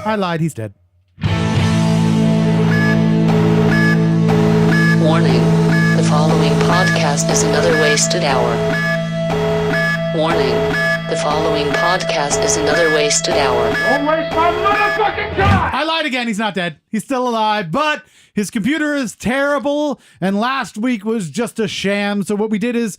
I lied. He's dead. Warning. The following podcast is another wasted hour. Warning. The following podcast is another wasted hour. Don't waste my motherfucking time! I lied again. He's not dead. He's still alive, but his computer is terrible, and last week was just a sham. So what we did is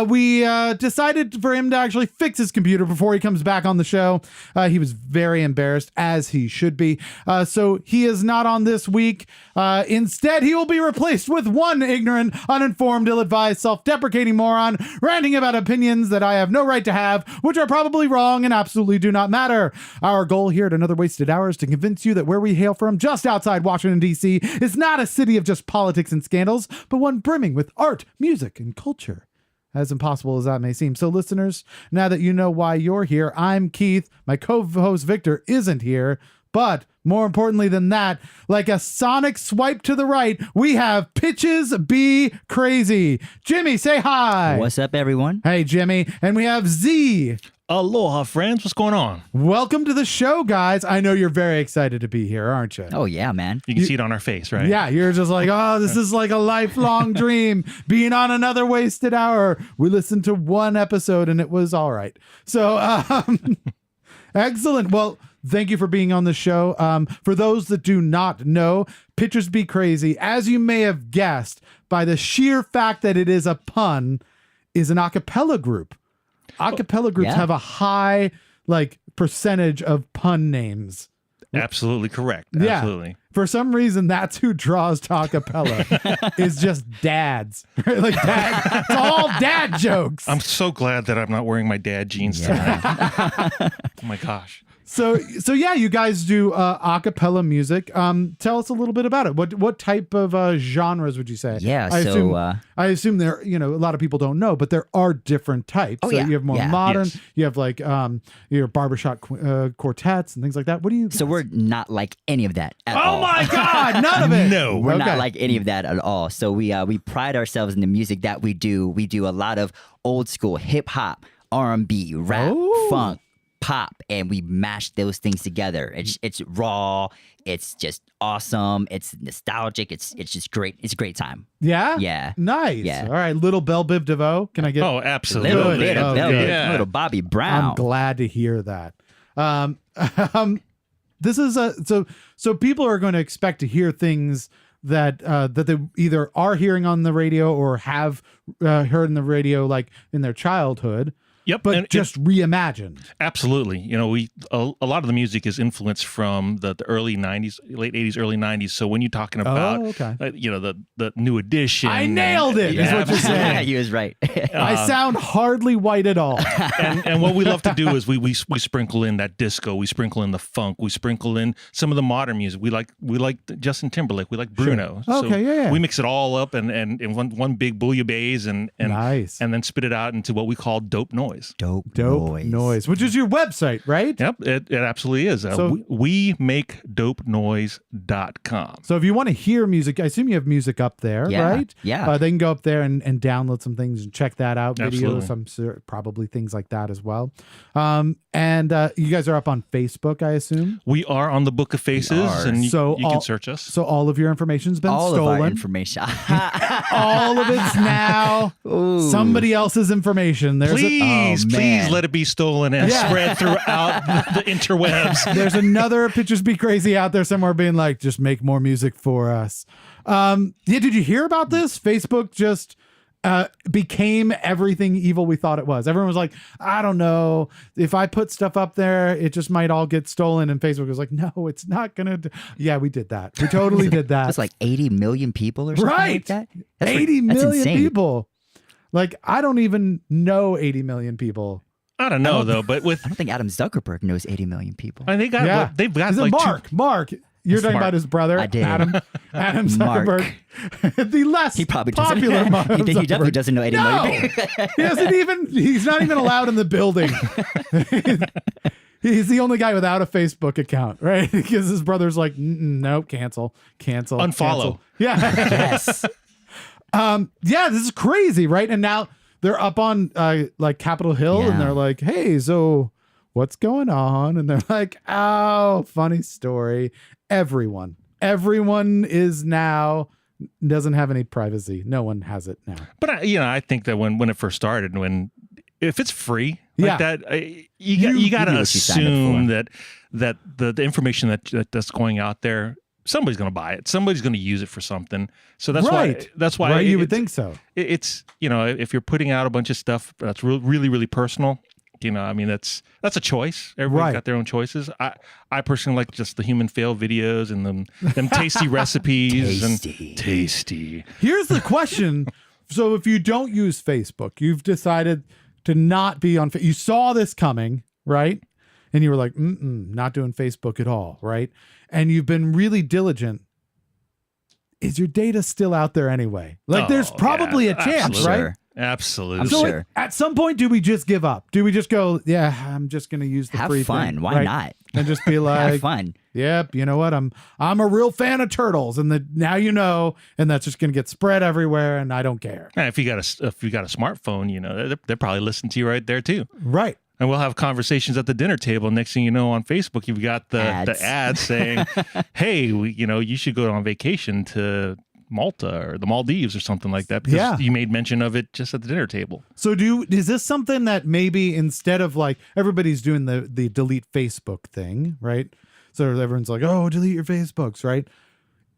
we decided for him to actually fix his computer before he comes back on the show. He was very embarrassed, as he should be. So he is not on this week. Instead, he will be replaced with one ignorant, uninformed, ill-advised, self-deprecating moron ranting about opinions that I have no right to have, which are probably wrong and absolutely do not matter. Our goal here at Another Wasted Hour is to convince you that where we hail from, just outside Washington, D.C., is not a city of just politics and scandals, but one brimming with art, music, and culture. As impossible as that may seem. So listeners, now that you know why you're here, I'm Keith. My co-host Victor isn't here, but more importantly than that, like a sonic swipe to the right, we have Pitches Be Crazy. Jimmy, say hi. What's up, everyone? Hey, Jimmy. And we have Z. Aloha, friends. What's going on? Welcome to the show, guys. I know you're very excited to be here, aren't you? Oh, yeah, man. You can see it on our face, right? Yeah, you're just like, oh, this is like a lifelong dream, being on Another Wasted Hour. We listened to one episode and it was all right. So, excellent. Well, thank you for being on the show. For those that do not know, Pitchers Be Crazy, as you may have guessed, by the sheer fact that it is a pun, is an a cappella group. A cappella groups have a high percentage of pun names. Absolutely correct. Yeah. Absolutely. For some reason, that's who draws to a cappella is just dads. Right? Like dad, it's all dad jokes. I'm so glad that I'm not wearing my dad jeans tonight. Oh my gosh. So yeah, you guys do a cappella music. Tell us a little bit about it. What type of genres would you say? Yeah, I assume there, a lot of people don't know, but there are different types. Oh, so yeah. you have more Yeah. modern. Yes. You have your barbershop quartets and things like that. What do you? So we're not like any of that at Oh all. my God, none of it. No. We're Okay. not like any of that at all. So we pride ourselves in the music that we do. We do a lot of old school hip hop, R&B, rap, Oh. funk, pop, and we mash those things together. It's raw. It's just awesome. It's nostalgic. It's just great. It's a great time. Yeah. Yeah. Nice. Yeah. All right, little Belle Biv DeVoe. Can I get? Oh, absolutely. Little bit Oh, of good. Velvet, little Bobby Brown. I'm glad to hear that. This is so people are going to expect to hear things that they either are hearing on the radio or have heard in the radio like in their childhood. Yep. But and just reimagined. absolutely. A lot of the music is influenced from the early 90s, late 80s, early 90s. So when you're talking about, okay. the new edition. I nailed it, is what you're saying. Yeah, he was right. I sound hardly white at all. And what we love to do is we sprinkle in that disco, we sprinkle in the funk, we sprinkle in some of the modern music. We like Justin Timberlake, we like Bruno. Sure. Okay, yeah. We mix it all up and in one big bouillabaisse and Nice. and then spit it out into what we call dope noise. Dope noise, which is your website, right? Yep, it absolutely is. So- we make dopenoise.com. So if you want to hear music, I assume you have music up there, Yeah, right? yeah. They can go up there and download some things and check that out. Absolutely. Videos, I'm sure, probably things like that as well. And you guys are up on Facebook, I assume. We are on the Book of Faces, are. and you So can search us. So all of your information's been All stolen. of our information. All of it's now somebody else's information. There's Please man. let it be stolen and Yeah. spread throughout the interwebs. there's another Pitchers Be Crazy out there somewhere being like, just make more music for us. Did you hear about this? Facebook just became everything evil we thought it was. Everyone was like, I don't know, if I put stuff up there, it just might all get stolen. And Facebook was like, no, it's not gonna yeah, we did that. We totally did that. That's like 80 million people or something Right. like that. That's 80 that's million insane. people. Like, I don't even know 80 million people. I don't know though, but with I don't think Adam Zuckerberg knows 80 million people. they got Yeah. they've got Is it like Mark. You're talking Mark. about his brother, I did. Adam Zuckerberg. The less He probably doesn't. popular Mark He definitely Zuckerberg. doesn't know 80 million people. He's not even allowed in the building. He's the only guy without a Facebook account, right? Because his brother's like, nope, cancel. Unfollow. cancel. Yeah. Yes. Yeah, this is crazy, right? And now they're up on like Capitol Hill Yeah. and they're like, hey, so what's going on? And they're like, oh, funny story. Everyone is now doesn't have any privacy. No one has it now. But I think that when it first started, if it's free like that, you got to assume that the information that's going out there, somebody's going to buy it. Somebody's going to use it for something. So that's why you would think so. It's if you're putting out a bunch of stuff that's really really personal. That's a choice. Everybody's got their own choices. I personally like just the human fail videos and them tasty recipes and tasty. Here's the question. So if you don't use Facebook, you've decided to not be on, you saw this coming, right? And you were like, not doing Facebook at all, right? And you've been really diligent. Is your data still out there anyway? Like there's probably a chance, absolutely. right? Absolutely. I'm So sure. at some point, do we just give up? Do we just go, yeah, I'm just going to use the Have free fun. thing, Why right? not? And just be like, Have fun. yep, you know what? I'm a real fan of turtles, and now you know, and that's just going to get spread everywhere, and I don't care. And if you got a smartphone, they're probably listening to you right there too. Right. And we'll have conversations at the dinner table. Next thing you know, on Facebook, you've got the ads saying, "Hey, you should go on vacation to Malta or the Maldives or something like that because you made mention of it just at the dinner table." So is this something that maybe instead of like everybody's doing the delete Facebook thing, right? So everyone's like, oh, delete your Facebooks, right?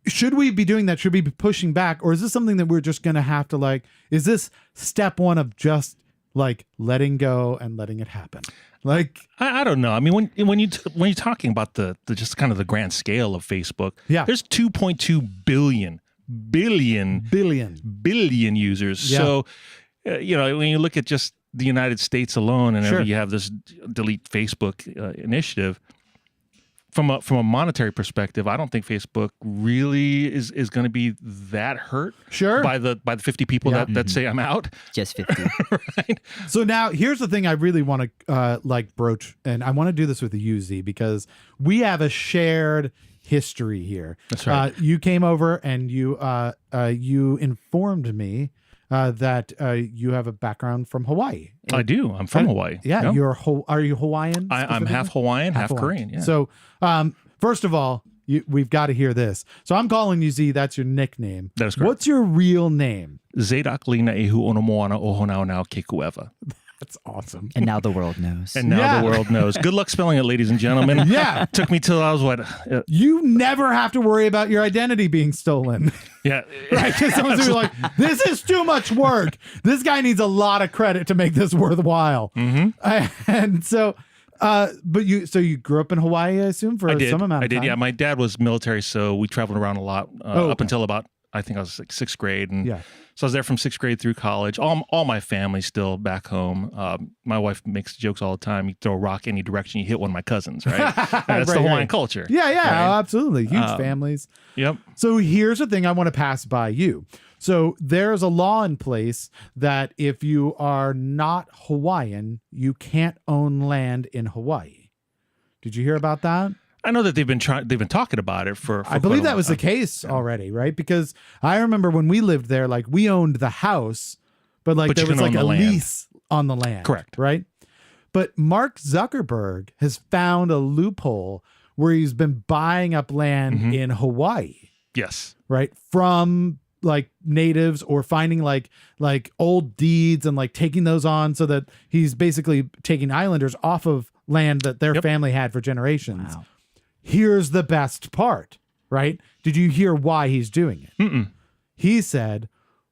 Should we be doing that? Should we be pushing back? Or is this something that we're just going to have to is this step one of just letting go and letting it happen? I don't know. I mean, when you're talking about the just kind of the grand scale of Facebook, there's 2.2 billion users. Yeah. So, when you look at just the United States alone, and you have this delete Facebook initiative. From a monetary perspective, I don't think Facebook really is going to be that hurt by the 50 people that say I'm out. Just 50. Right. So now here's the thing I really want to broach, and I want to do this with the UZ because we have a shared history here. That's right. You came over and you informed me that you have a background from Hawaii. I do. I'm from Hawaii. Yeah, are you Hawaiian? I'm half Hawaiian, half Korean. Yeah. So, first of all, we've got to hear this. So I'm calling you Z. That's your nickname. That is correct. What's your real name? Zedak Lina Ehu Onomoana Ohonau Now Kekueva. That's awesome. And now the world knows. And now the world knows. Good luck spelling it, ladies and gentlemen. Yeah. Took me till I was what? You never have to worry about your identity being stolen. Yeah. Right? Because someone's gonna be like, this is too much work. This guy needs a lot of credit to make this worthwhile. Mm-hmm. And so, but you grew up in Hawaii, I assume, for some amount of time? I did, yeah. My dad was military, so we traveled around a lot up until about, I think I was like 6th grade. And so I was there from 6th grade through college. All my family's still back home. My wife makes jokes all the time. You throw a rock any direction, you hit one of my cousins, right? That's the Hawaiian culture. Yeah, right? Absolutely. Huge families. Yep. So here's the thing I want to pass by you. So there's a law in place that if you are not Hawaiian, you can't own land in Hawaii. Did you hear about that? I know that they've been talking about it for I believe that was the case already, right? Because I remember when we lived there, we owned the house, but there was a lease on the land. Correct. Right? But Mark Zuckerberg has found a loophole where he's been buying up land in Hawaii. Yes. Right? From natives, or finding like old deeds and taking those on, so that he's basically taking islanders off of land that their family had for generations. Wow. Here's the best part, right? Did you hear why he's doing it? Mm-mm. He said,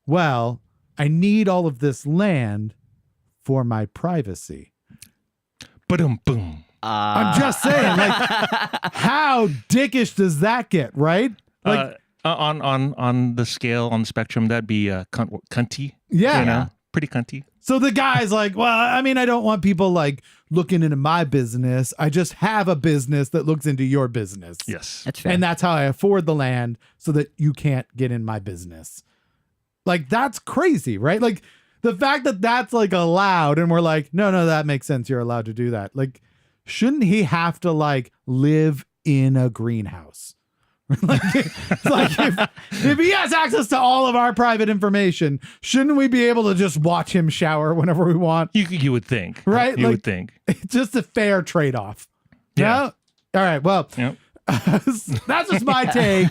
well, I need all of this land for my privacy. Boom, boom. I'm just saying, how dickish does that get, right? On the scale, on the spectrum, that'd be cunty. Yeah. Pretty cunty. So the guy's like, well, I mean, I don't want people looking into my business. I just have a business that looks into your business. Yes. That's fair. And that's how I afford the land, so that you can't get in my business. That's crazy, right? The fact that that's allowed, and we're no, that makes sense. You're allowed to do that. Shouldn't he have to live in a greenhouse, It's like if he has access to all of our private information, shouldn't we be able to just watch him shower whenever we want? You would think, Right? You Like, would think. It's just a fair trade-off. Yeah. All right. Well, Yep. that's just my take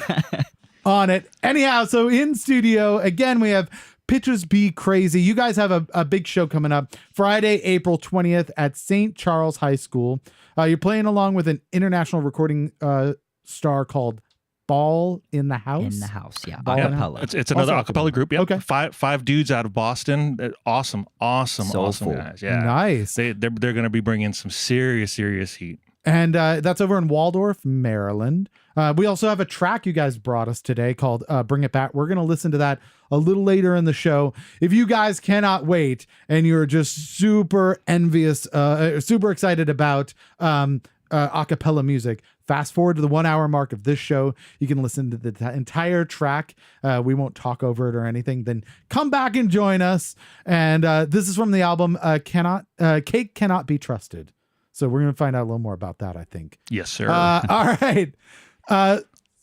on it. Anyhow, so in studio, again, we have Pitches Be Crazy. You guys have a big show coming up Friday, April 20th at St. Charles High School. You're playing along with an international recording star called Ball in the House. In the house, yeah. Ball in the Acapella. It's another Also acapella group. Yep. Okay. Five dudes out of Boston. Awesome Soulful. guys. Yeah. Nice. They're going to be bringing some serious heat. And that's over in Waldorf, Maryland. We also have a track you guys brought us today called Bring It Back. We're going to listen to that a little later in the show. If you guys cannot wait and you're just super envious, super excited about a cappella music, fast forward to the 1 hour mark of this show. You can listen to the entire track. We won't talk over it or anything. Then come back and join us. And this is from the album Cake Cannot Be Trusted. So we're going to find out a little more about that, I think. Yes, sir. All right.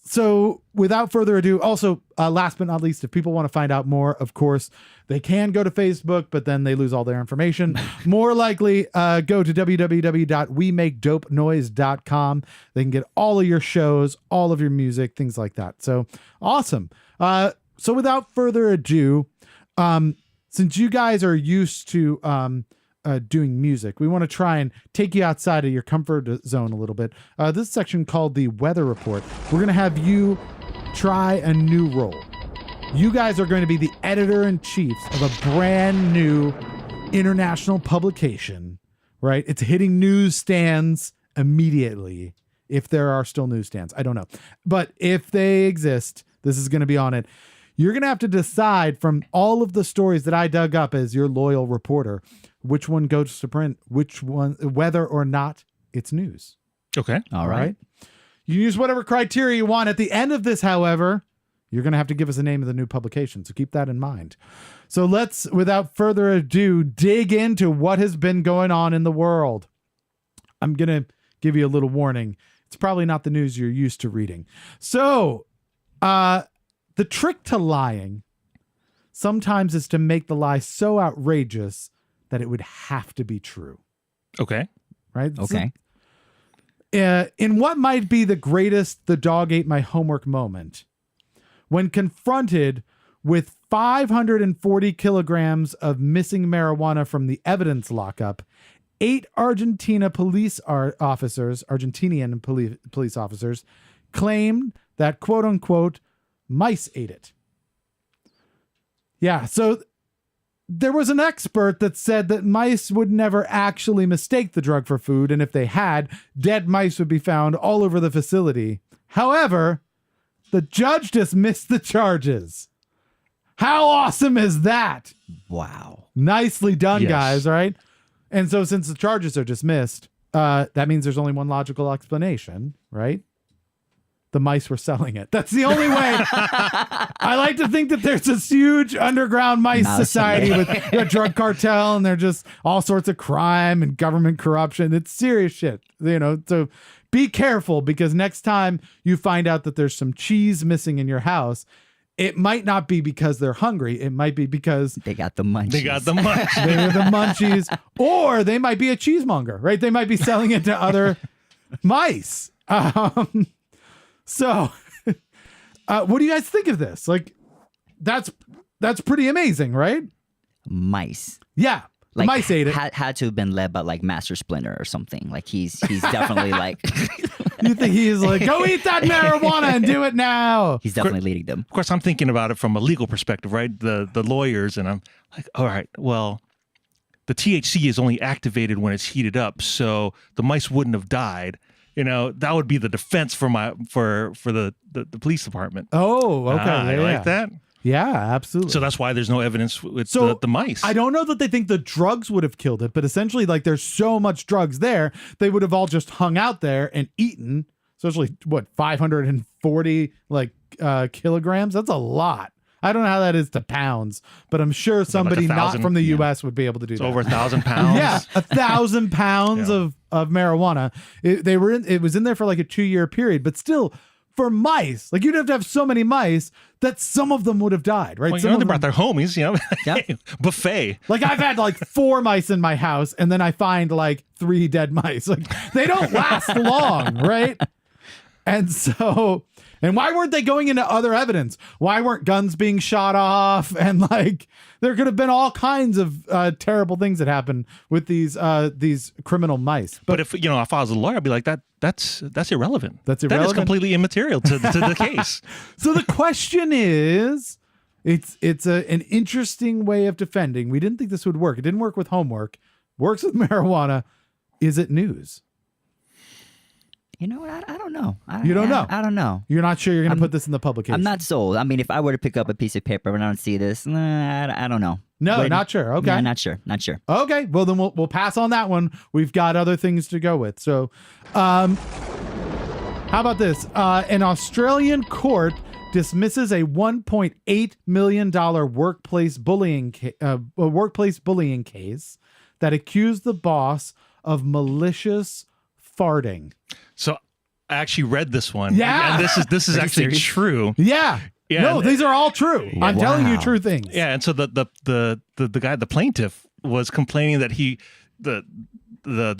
So without further ado, also, last but not least, if people want to find out more, of course, they can go to Facebook, but then they lose all their information. More likely, go to www.wemakedopenoise.com. They can get all of your shows, all of your music, things like that. So awesome. So without further ado, since you guys are used to doing music, we want to try and take you outside of your comfort zone a little bit. This section called the Weather Report. We're going to have you try a new role. You guys are going to be the editor-in-chiefs of a brand new international publication, right? It's hitting newsstands immediately, if there are still newsstands. I don't know. But if they exist, this is going to be on it. You're going to have to decide from all of the stories that I dug up as your loyal reporter, which one goes to print, which one, whether or not it's news. Okay. All right. You use whatever criteria you want. At the end of this, however, you're going to have to give us the name of the new publication. So keep that in mind. So let's, without further ado, dig into what has been going on in the world. I'm going to give you a little warning. It's probably not the news you're used to reading. So, the trick to lying sometimes is to make the lie so outrageous that it would have to be true. Okay. Right? Okay. In what might be the greatest "the dog ate my homework" moment, when confronted with 540 kilograms of missing marijuana from the evidence lockup, 8 Argentinian police officers claimed that, quote unquote, mice ate it. Yeah, so there was an expert that said that mice would never actually mistake the drug for food, and if they had, dead mice would be found all over the facility. However, the judge dismissed the charges. How awesome is that? Wow. Nicely done, Yes. guys, right? And so since the charges are dismissed, that means there's only one logical explanation, right? The mice were selling it. That's the only way. I like to think that there's this huge underground mice society with a drug cartel, and they're just all sorts of crime and government corruption. It's serious shit, you know. So be careful, because next time you find out that there's some cheese missing in your house, it might not be because they're hungry. It might be because They got the munchies. They got the munch. they were the munchies, or they might be a cheesemonger, right? They might be selling it to other mice. So, what do you guys think of this? Like, that's pretty amazing, right? Mice. Yeah, the Like, mice ate it. Had to have been led by like Master Splinter or something. Like he's definitely like You think he's like, go eat that marijuana and do it now? he's definitely leading them. Of course, I'm thinking about it from a legal perspective, right? The lawyers, and I'm like, all right, well, the THC is only activated when it's heated up, so the mice wouldn't have died. You know, that would be the defense for the police department. Oh, okay. Ah, you like that? Yeah, absolutely. So that's why there's no evidence with So, the mice. I don't know that they think the drugs would have killed it, but essentially, like, there's so much drugs there, they would have all just hung out there and eaten. Especially, 540 kilograms? That's a lot. I don't know how that is to pounds, but I'm sure somebody not 1,000? from the U.S. would be able to do It's that. over 1,000 pounds. Yeah, 1,000 pounds Yeah. of marijuana. It was in there for like a 2-year period, but still for mice. Like you'd have to have so many mice that some of them would have died, right? Well, Some they of them- brought their homies, Yep. buffet. Like I've had like 4 mice in my house and then I find like 3 dead mice. Like they don't last long, right? And so, and why weren't they going into other evidence? Why weren't guns being shot off? And like there could have been all kinds of terrible things that happened with these criminal mice. But if I was a lawyer, I'd be like, that's irrelevant. That's That is irrelevant? completely immaterial to the case. So the question is, it's an interesting way of defending. We didn't think this would work. It didn't work with homework. Works with marijuana. Is it news? You know what? I don't know. You don't know? I don't know. You're not sure you're going to put this in the publication? I'm not sold. I mean, if I were to pick up a piece of paper and I don't see this, I don't know. No, Wouldn't- not sure. Okay. No, not sure. Not sure. Okay, well then we'll pass on that one. We've got other things to go with. So, how about this? An Australian court dismisses a $1.8 million workplace bullying case that accused the boss of malicious farting. So I actually read this one. Yeah. And this is actually serious? true. Yeah. Yeah, No, and- these are all true. I'm telling you Wow. true things. Yeah, and so the guy, the plaintiff, was complaining that the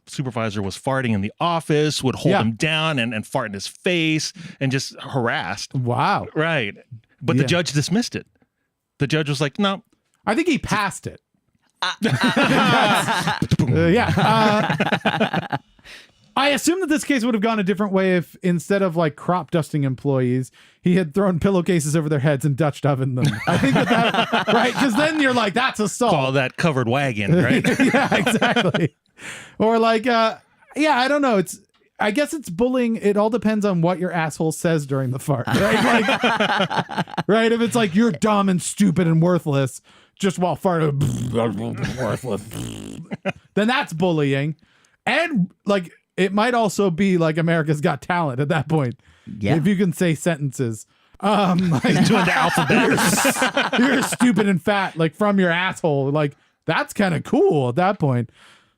supervisor was farting in the office, would hold Yeah. him down and fart in his face and just harassed. Wow. Right. But Yeah. the judge dismissed it. The judge was like, no. I think he passed it. Yeah. I assume that this case would have gone a different way if instead of like crop dusting employees, he had thrown pillowcases over their heads and Dutch oven them. I think that right? Because then you're like, that's assault. Call that covered wagon, right? Yeah, exactly. Or like, I don't know. I guess it's bullying. It all depends on what your asshole says during the fart, right? Like, right? If it's like you're dumb and stupid and worthless, just while farting, worthless, then that's bullying. And like, it might also be like America's Got Talent at that point. Yeah. If you can say sentences. Like, Doing the alphabet. you're stupid and fat, like from your asshole. Like that's kind of cool at that point.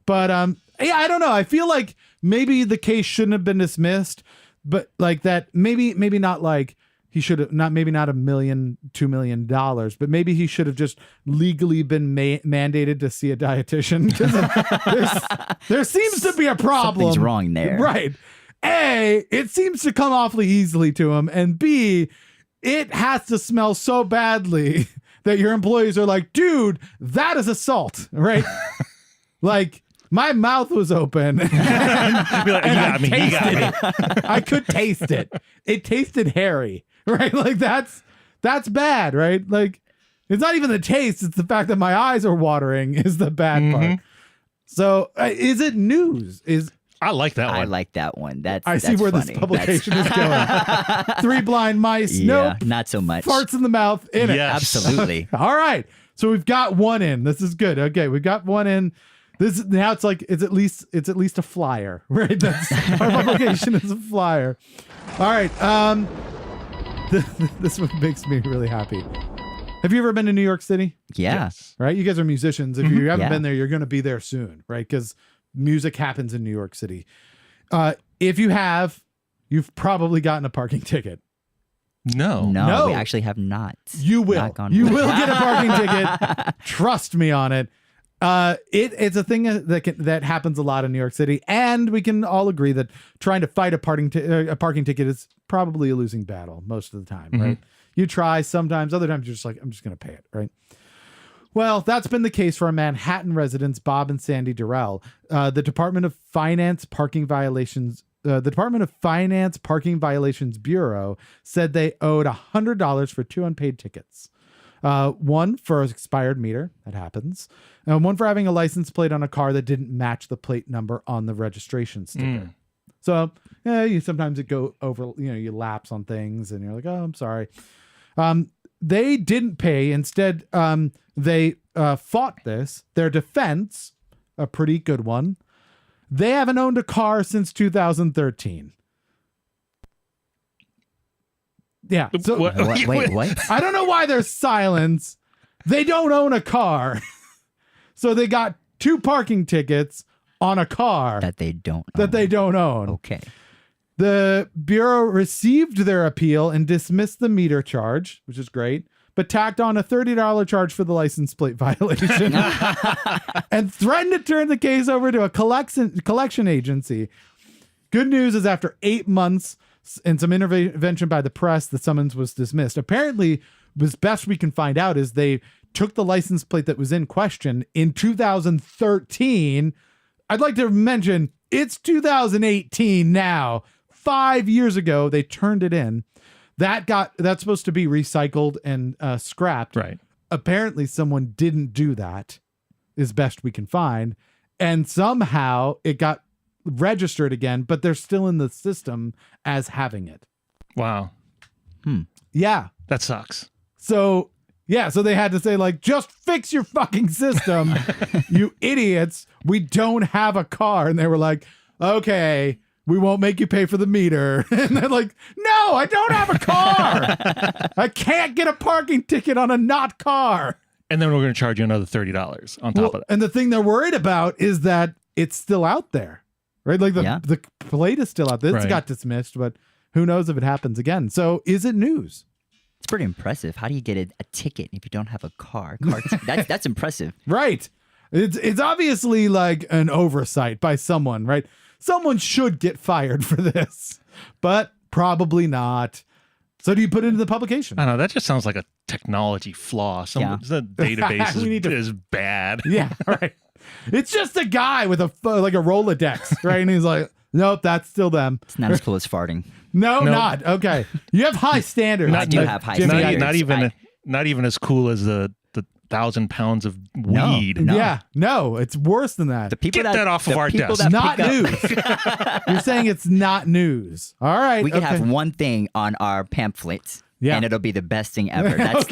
But I don't know. I feel like maybe the case shouldn't have been dismissed, but like that maybe not like he should have not $1 million, $2 million, but maybe he should have just legally been mandated to see a dietitian because there seems to be a problem. Something's wrong there. Right. A, it seems to come awfully easily to him, and B, it has to smell so badly that your employees are like, dude, that is assault, right? Like, my mouth was open and Be like, you got me. I could taste it. It tasted hairy, right? Like that's bad, right? Like it's not even the taste; it's the fact that my eyes are watering is the bad part. So, is it news? I like that one. I like that one. I That's see where funny. this publication is going. 3 blind mice. Yeah, Nope. not so much. Farts in the mouth. In it. Yes. Absolutely. All right. So we've got one in. This is good. Okay, we've got one in. This now it's like it's at least a flyer, right? That's our publication is a flyer. All right. This one makes me really happy. Have you ever been to New York City? Yeah. Yes. Right? You guys are musicians. If you haven't Yeah. been there, you're going to be there soon, right? Because music happens in New York City. If you have, you've probably gotten a parking ticket. No. No. We actually have not. You will. Knock on You wood. will get a parking ticket. Trust me on it. It's a thing that happens a lot in New York City, and we can all agree that trying to fight a parking ticket is probably a losing battle most of the time, right? You try sometimes, other times you're just like, I'm just going to pay it, right? Well, that's been the case for our Manhattan residents, Bob and Sandy Durrell. The Department of Finance Parking Violations Bureau said they owed $100 for 2 unpaid tickets. One for an expired meter, that happens. One for having a license plate on a car that didn't match the plate number on the registration sticker. So sometimes it go over, you lapse on things and you're like, oh, I'm sorry. They didn't pay. Instead, they fought this. Their defense, a pretty good one. They haven't owned a car since 2013. Yeah. So Wait, what? I don't know why there's silence. They don't own a car. So they got 2 parking tickets on a car That they don't. that they don't own. Okay. The Bureau received their appeal and dismissed the meter charge, which is great, but tacked on a $30 charge for the license plate violation and threatened to turn the case over to a collection agency. Good news is after 8 months and some intervention by the press, the summons was dismissed. Apparently, as best we can find out, is they took the license plate that was in question in 2013. I'd like to mention it's 2018 now. 5 years ago, they turned it in. That's supposed to be recycled and scrapped. Right. Apparently, someone didn't do that, as best we can find, and somehow it got registered again, but they're still in the system as having it. Wow. Yeah. That sucks. So they had to say, like, just fix your fucking system, you idiots. We don't have a car. And they were like, okay, we won't make you pay for the meter. And they're like, no, I don't have a car. I can't get a parking ticket on a not car. And then we're going to charge you another $30 on top of that. And the thing they're worried about is that it's still out there, right? Like the plate is still out there. It's got dismissed, but who knows if it happens again. So is it news? It's pretty impressive. How do you get a ticket if you don't have a car? That's impressive. Right. It's obviously like an oversight by someone, right? Someone should get fired for this, but probably not. So do you put it into the publication? I don't know. That just sounds like a technology flaw. The database is bad. Yeah, right. It's just a guy with a Rolodex, right? And he's like, nope, that's still them. It's not as cool as farting. No, not. Okay. You have high standards. I do have high standards. Not even as cool as the 1,000 pounds of weed. No. Yeah, no, it's worse than that. Get that off of our desk. It's not news. You're saying it's not news. All right. We could have one thing on our pamphlets. Yeah. And it'll be the best thing ever. That's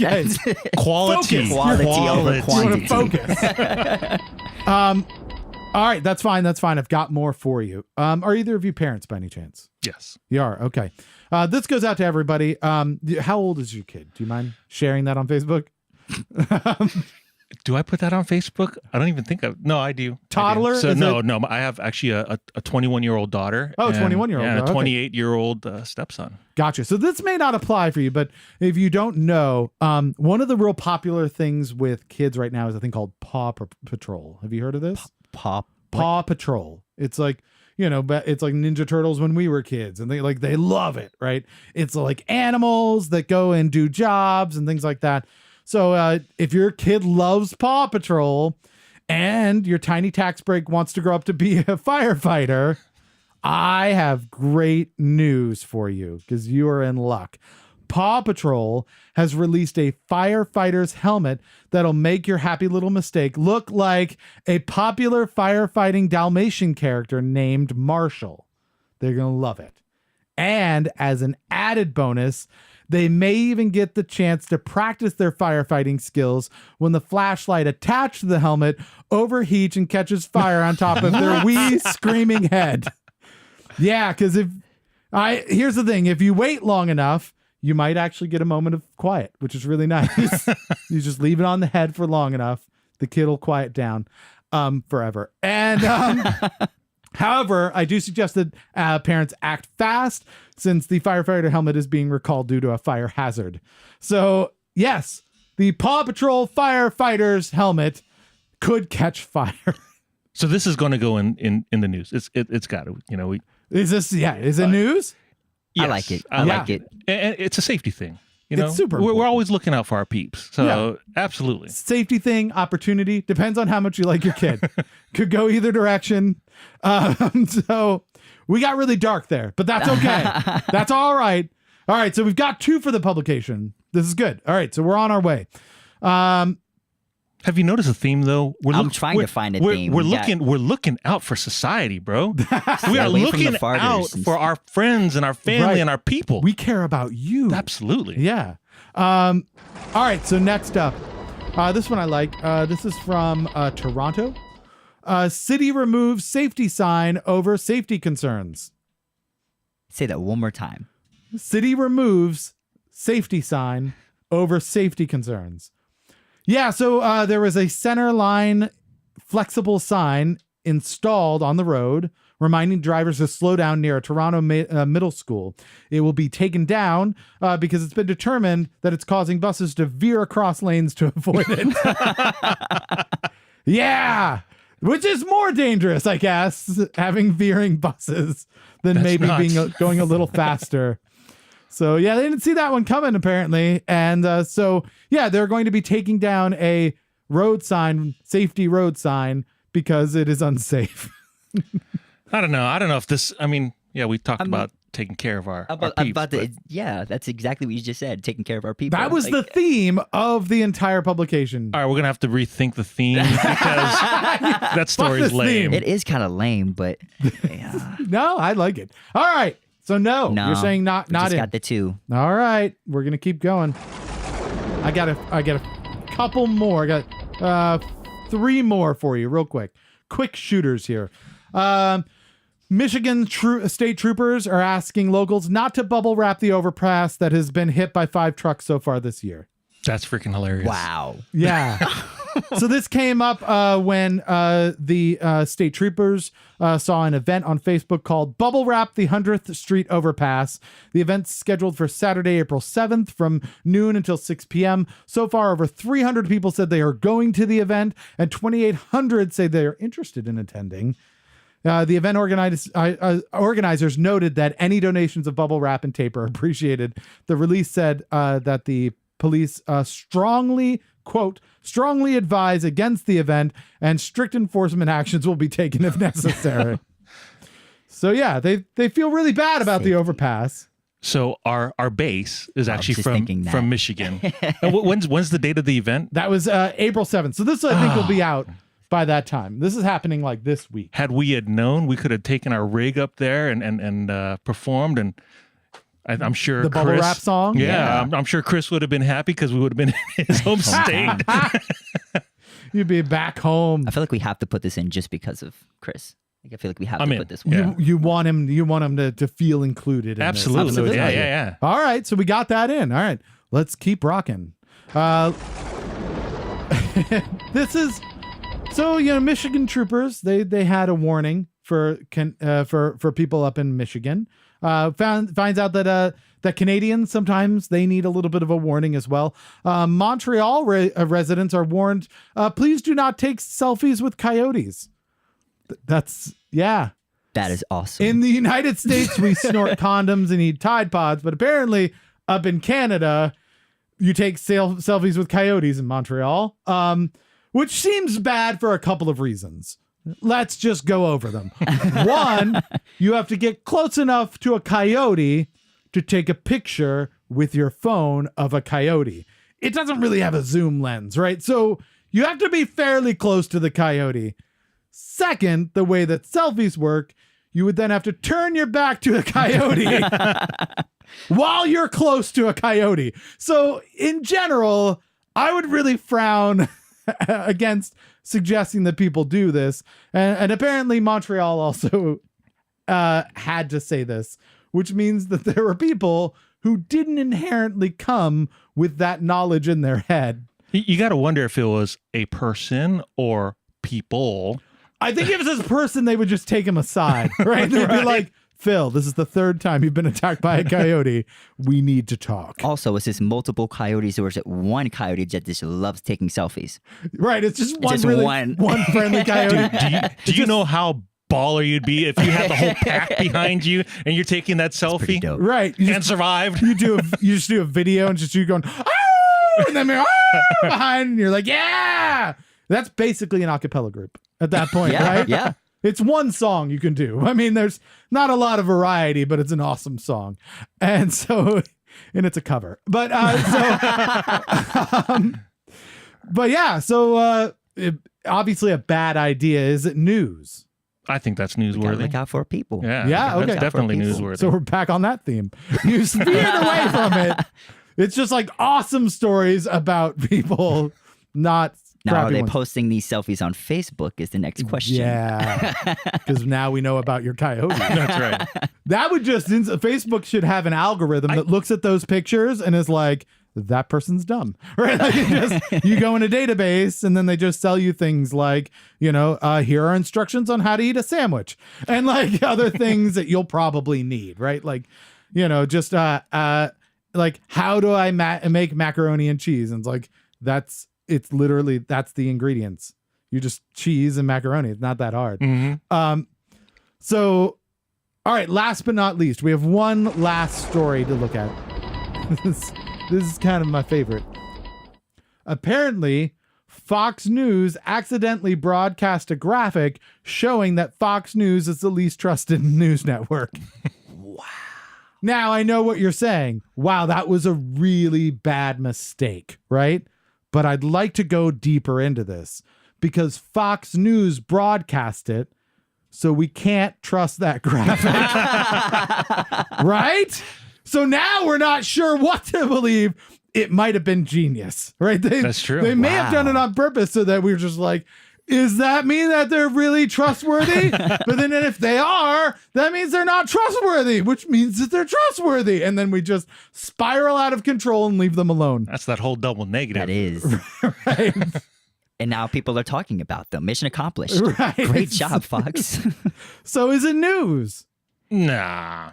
quality. Quality over quantity. You want to focus. All right, that's fine. I've got more for you. Are either of you parents by any chance? Yes. You are? Okay. This goes out to everybody. How old is your kid? Do you mind sharing that on Facebook? Do I put that on Facebook? I don't even think no, I do. Toddler? I do. So no, I have actually a 21-year-old daughter. Oh, 21-year-old. And a okay. 28-year-old stepson. Gotcha. So this may not apply for you, but if you don't know, one of the real popular things with kids right now is a thing called Paw Patrol. Have you heard of this? Paw Patrol. It's like, it's like Ninja Turtles when we were kids, and they love it, right? It's like animals that go and do jobs and things like that. So if your kid loves Paw Patrol and your tiny tax break wants to grow up to be a firefighter, I have great news for you because you are in luck. Paw Patrol has released a firefighter's helmet that'll make your happy little mistake look like a popular firefighting Dalmatian character named Marshall. They're going to love it. And as an added bonus, they may even get the chance to practice their firefighting skills when the flashlight attached to the helmet overheats and catches fire on top of their wee screaming head. Yeah, because here's the thing. If you wait long enough, you might actually get a moment of quiet, which is really nice. You just leave it on the head for long enough. The kid will quiet down forever. And however, I do suggest that parents act fast since the firefighter helmet is being recalled due to a fire hazard. So yes, the Paw Patrol firefighter's helmet could catch fire. So this is going to go in the news. It's got to, Is it news? Yes, I like it. I like it. And it's a safety thing. It's super we're important. always looking out for our peeps. So absolutely. Safety thing, opportunity, depends on how much you like your kid. Could go either direction. So we got really dark there, but that's okay. That's all right. All right. So we've got 2 for the publication. This is good. All right. So we're on our way. Have you noticed a theme though? I'm trying to find a theme. We're looking out for society, bro. We are away from looking the farters out and for our friends and our family and our people. We care about you. Absolutely. Yeah. All right. So next up, this one I like. This is from Toronto. City removes safety sign over safety concerns. Say that one more time. City removes safety sign over safety concerns. Yeah, so there was a center line flexible sign installed on the road reminding drivers to slow down near a Toronto middle school. It will be taken down because it's been determined that it's causing buses to veer across lanes to avoid it. Yeah, which is more dangerous, I guess, having veering buses than maybe going a little faster. So yeah, they didn't see that one coming apparently, and so yeah, they're going to be taking down a safety road sign because it is unsafe. I don't know if this. I mean, yeah, we talked about taking care of our peeps, yeah, that's exactly what you just said. Taking care of our people. That was the theme of the entire publication. All right, we're gonna have to rethink the theme because that story's lame. It is kind of lame, but yeah. No, I like it. All right, so no, you're saying not just in. Got the 2. All right, we're gonna keep going. I got a couple more. I got 3 more for you, real quick. Quick shooters here. Michigan state troopers are asking locals not to bubble wrap the overpass that has been hit by 5 trucks so far this year. That's freaking hilarious. Wow. Yeah. So this came up when the state troopers saw an event on Facebook called Bubble Wrap the 100th Street Overpass. The event's scheduled for Saturday, April 7th from noon until 6 p.m. So far, over 300 people said they are going to the event, and 2,800 say they are interested in attending. The event organizers noted that any donations of bubble wrap and tape are appreciated. The release said that the police strongly advise against the event and strict enforcement actions will be taken if necessary. So yeah, they feel really bad about the overpass. So our base is actually from Michigan. And when's the date of the event? That was April 7th. So this I think will be out by that time. This is happening like this week. Had we known, we could have taken our rig up there and performed, and I'm sure the bubble wrap song. Yeah. I'm sure Chris would have been happy because we would have been in his home state. You'd be back home. I feel like we have to put this in just because of Chris. I feel like we have to put this one. Yeah. You want him to feel included in Absolutely. This. Yeah. All right, so we got that in. All right, let's keep rocking. This is so Michigan troopers. They had a warning for people up in Michigan. Finds out that Canadians sometimes they need a little bit of a warning as well. Montreal residents are warned. Please do not take selfies with coyotes. That is awesome. In the United States, we snort condoms and eat Tide Pods, but apparently up in Canada, you take selfies with coyotes in Montreal, which seems bad for a couple of reasons. Let's just go over them. One, you have to get close enough to a coyote to take a picture with your phone of a coyote. It doesn't really have a zoom lens, right? So you have to be fairly close to the coyote. Second, the way that selfies work, you would then have to turn your back to a coyote while you're close to a coyote. So in general, I would really frown against suggesting that people do this. And apparently Montreal also had to say this, which means that there were people who didn't inherently come with that knowledge in their head. You got to wonder if it was a person or people. I think if it's a person, they would just take him aside, right? They'd be like, Phil, this is the 3rd time you've been attacked by a coyote. We need to talk. Also, is this multiple coyotes or is it one coyote that just loves taking selfies? Right. It's just one friendly coyote. Do you know how baller you'd be if you had the whole pack behind you and you're taking that selfie? Dope. Right. And survived. You just do a video and just you going, oh, and then behind and you're like, yeah. That's basically an a cappella group at that point, right? Yeah. It's one song you can do. I mean, there's not a lot of variety, but it's an awesome song. And so, and it's a cover. But, obviously a bad idea. Is it news? I think that's newsworthy. Look out for people. Yeah. Okay. That's definitely newsworthy. So we're back on that theme. You veered away from it. It's just like awesome stories about people not. Now, are they posting these selfies on Facebook is the next question. Yeah, because now we know about your coyote. That's right. That would just, Facebook should have an algorithm that looks at those pictures and is like, that person's dumb, right? Like you go in a database and then they just sell you things like, here are instructions on how to eat a sandwich and like other things that you'll probably need, right? Like, just like how do I make macaroni and cheese? And it's like, it's literally, that's the ingredients. You just cheese and macaroni. It's not that hard. Mm-hmm. So, all right, last but not least, we have one last story to look at. This is kind of my favorite. Apparently, Fox News accidentally broadcast a graphic showing that Fox News is the least trusted news network. Wow. Now, I know what you're saying. Wow, that was a really bad mistake, right? But I'd like to go deeper into this because Fox News broadcast it, so we can't trust that graphic. Right? So now we're not sure what to believe. It might have been genius, right? That's true. They may have done it on purpose so that we're just like, does that mean that they're really trustworthy? But then if they are, that means they're not trustworthy, which means that they're trustworthy. And then we just spiral out of control and leave them alone. That's that whole double negative. That is. Right. And now people are talking about them. Mission accomplished. Right. Great job, Fox. So is it news? Nah.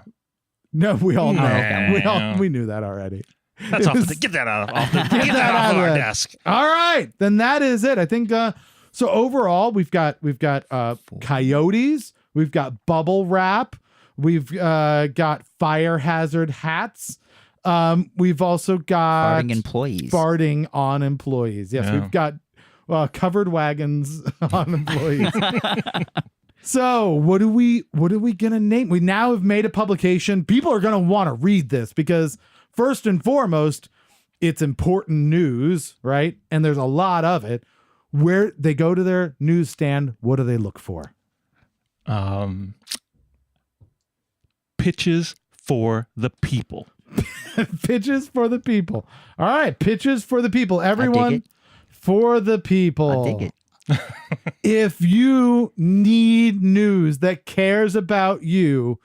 No, we all know. Nah. We knew that already. That's get that out of our desk. All right, then that is it. I think so. Overall, we've got coyotes, we've got bubble wrap, we've got fire hazard hats. We've also got farting on employees. Yes, Yeah. we've got covered wagons on employees. So what are we gonna name? We now have made a publication. People are gonna want to read this because first and foremost, it's important news, right? And there's a lot of it. Where they go to their newsstand, what do they look for? Pitches for the people. Pitches for the people. All right, pitches for the people. Everyone for the people. I dig it. If you need news that cares about you,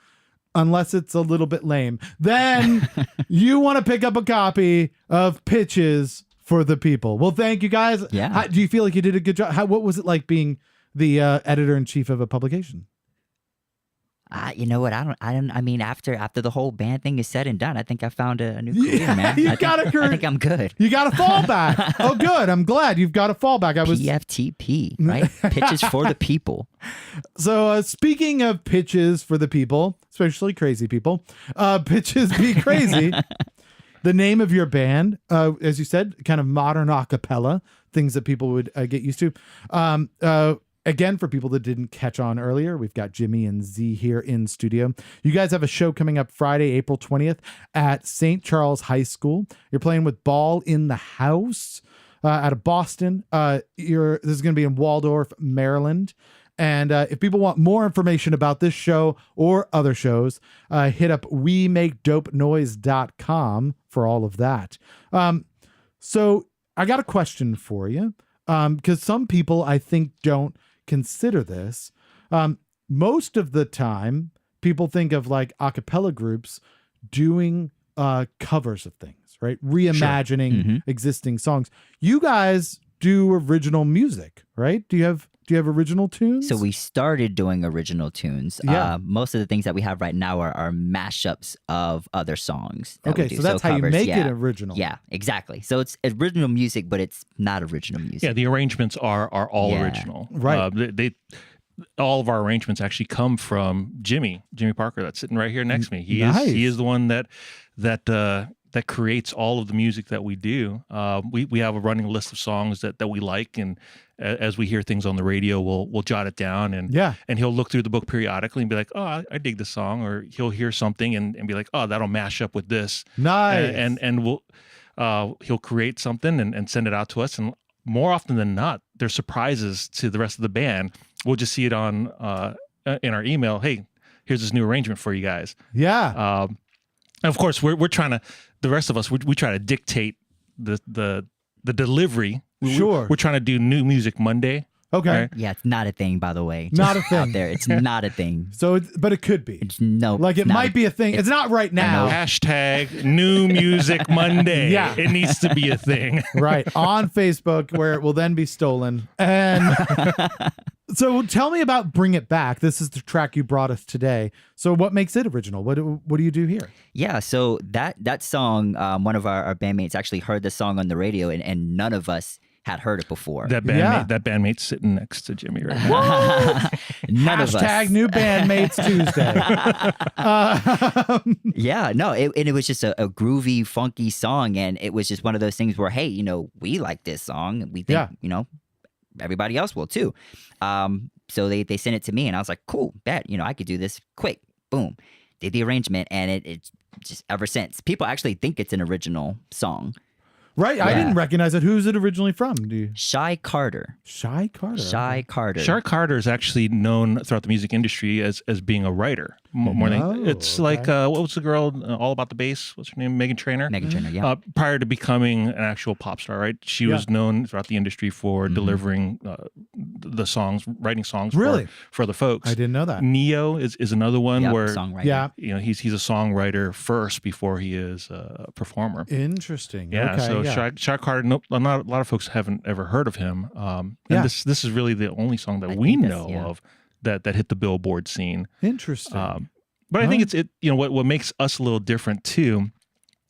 unless it's a little bit lame, then you want to pick up a copy of Pitches for the People. Well, thank you guys. Yeah. Do you feel like you did a good job? What was it like being the editor-in-chief of a publication? You know what? I mean, after the whole band thing is said and done, I think I found a new career, man. I think I'm good. You got a fallback. Oh, good. I'm glad you've got a fallback. PFTP, right? Pitches for the people. So speaking of pitches for the people, especially crazy people, pitches be crazy. The name of your band, as you said, kind of modern a cappella, things that people would get used to. Again, for people that didn't catch on earlier, we've got Jimmy and Z here in studio. You guys have a show coming up Friday, April 20th at St. Charles High School. You're playing with Ball in the House out of Boston. This is going to be in Waldorf, Maryland. And if people want more information about this show or other shows, hit up WeMakeDopeNoise.com for all of that. So I got a question for you, because some people, I think, don't consider this. Most of the time, people think of like a cappella groups doing covers of things, right? Reimagining existing songs. You guys do original music, right? Do you have original tunes? So we started doing original tunes. Yeah. Most of the things that we have right now are mashups of other songs. Okay, so that's how covers, you make it original. Yeah, exactly. So it's original music, but it's not original music. Yeah, the arrangements are all original. Right. They all of our arrangements actually come from Jimmy Parker, that's sitting right here next to me. He is the one that creates all of the music that we do. We have a running list of songs that we like, and as we hear things on the radio, we'll jot it down, and he'll look through the book periodically and be like, oh, I dig this song, or he'll hear something and be like, oh, that'll mash up with this. Nice. And we'll he'll create something and send it out to us, and more often than not, there's surprises to the rest of the band. We'll just see it on in our email. Hey, here's this new arrangement for you guys. Yeah. And of course, we're trying to. The rest of us, we try to dictate the delivery. Sure. We're trying to do new music Monday. Okay. Right. Yeah, it's not a thing, by the way. Not a Just thing. out there. It's not a thing. So, but it could be. It's no. Like it it's not might be a thing. It's not right now. Hashtag New Music Monday. Yeah. It needs to be a thing. Right. On Facebook, where it will then be stolen. And so tell me about Bring It Back. This is the track you brought us today. So what makes it original? What do you do here? Yeah, so that song, one of our bandmates actually heard the song on the radio, and none of us had heard it before. That bandmate's sitting next to Jimmy right now. None of us. Hashtag new bandmates Tuesday. Yeah, no, it was just a groovy, funky song, and it was just one of those things where, hey, we like this song, and we think, everybody else will too. So they sent it to me, and I was like, cool, bet, I could do this quick. Boom, did the arrangement, and it's just ever since. People actually think it's an original song. Right. I Yeah. didn't recognize it. Who's it originally from? Shy Carter. Shy Carter. Shy Carter. Shy Carter is actually known throughout the music industry as being a writer. More than it's like what was the girl all about the bass? What's her name? Meghan Trainor. Meghan Trainor. Yeah. Prior to becoming an actual pop star, right? She was known throughout the industry for delivering the songs, writing songs Really? for the folks. I didn't know that. Neo is another one Yep, where songwriter. Yeah. he's a songwriter first before he is a performer. Interesting. Yeah, Okay, so yeah. Shy Carter, a lot of folks haven't ever heard of him. And this is really the only song that we think that's- know yeah. of that hit the Billboard scene. Interesting. But I think it's what makes us a little different too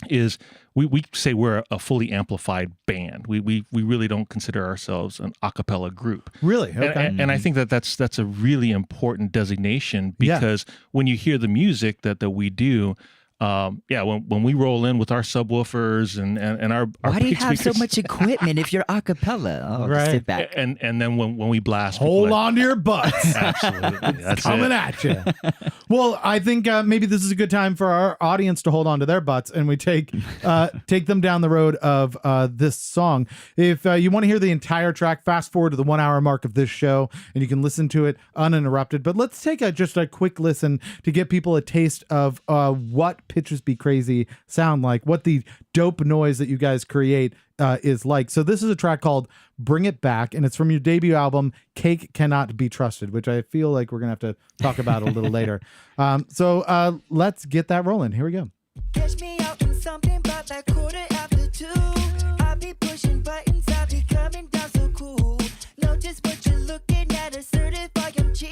is we say we're a fully amplified band. We really don't consider ourselves an a cappella group. Really? Okay. And I think that's a really important designation because when you hear the music that we do, when we roll in with our subwoofers and our Why do you big have so speakers, much equipment if you're a cappella? Oh, Right. just sit back. and then when we blast, Hold people on to your butts. absolutely, that's Coming it. at you. Well, I think maybe this is a good time for our audience to hold on to their butts, and we take them down the road of this song. If you want to hear the entire track, fast forward to the 1 hour mark of this show, and you can listen to it uninterrupted. But let's take just a quick listen to get people a taste of what Pitches Be Crazy sound like, what the dope noise that you guys create is like. So this is a track called Bring It Back, and it's from your debut album, Cake Cannot Be Trusted, which I feel like we're going to have to talk about a little later. So let's get that rolling. Here we go. Catch me out in something about that 2:45. I be pushing buttons, I be coming down so cool. Know just what you're looking at, a certified MG.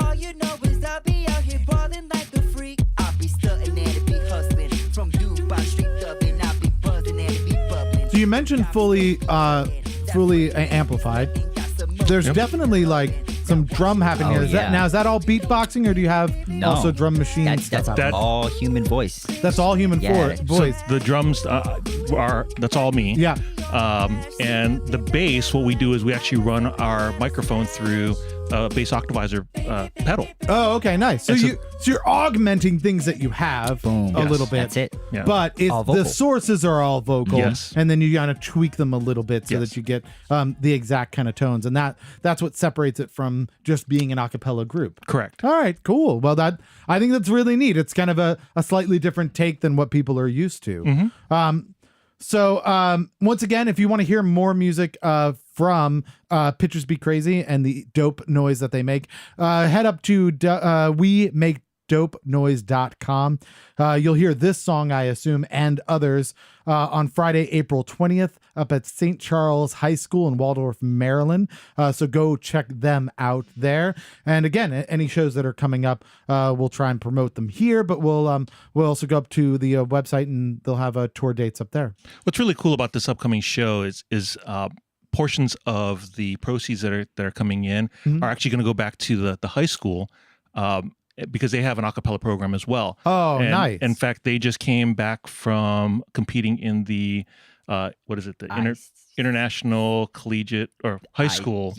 All you know is I be out here balling like a freak. I be stunting and it be hustling from Dubai Street Dublin. I be buzzing and it be bubbling. So you mentioned fully amplified. There's definitely like some drum happening here. Is that all beatboxing, or do you have also drum machine That's stuff happening? all human voice. That's all human voice. The drums that's all me. Yeah. And the bass, what we do is we actually run our microphone through a bass octavizer pedal. Oh, okay, nice. So And so- you're augmenting things that you have Boom. a Yes. little bit. That's it. Yeah. But it's All the vocal. sources are all vocal, Yes. and then you kind of tweak them a little bit so Yes. that you get the exact kind of tones, and that's what separates it from just being an a cappella group. Correct. All right, cool. Well, I think that's really neat. It's kind of a slightly different take than what people are used to. So once again, if you want to hear more music from Pitchers Be Crazy and the dope noise that they make, head up to WeMakeDopeNoise.com. You'll hear this song, I assume, and others on Friday, April 20th up at St. Charles High School in Waldorf, Maryland. So go check them out there. And again, any shows that are coming up, we'll try and promote them here, but we'll also go up to the website and they'll have tour dates up there. What's really cool about this upcoming show is portions of the proceeds that are coming in are actually going to go back to the high school. Because they have an a cappella program as well. Oh, And nice. In fact, they just came back from competing in the what is it? The International Collegiate or High School.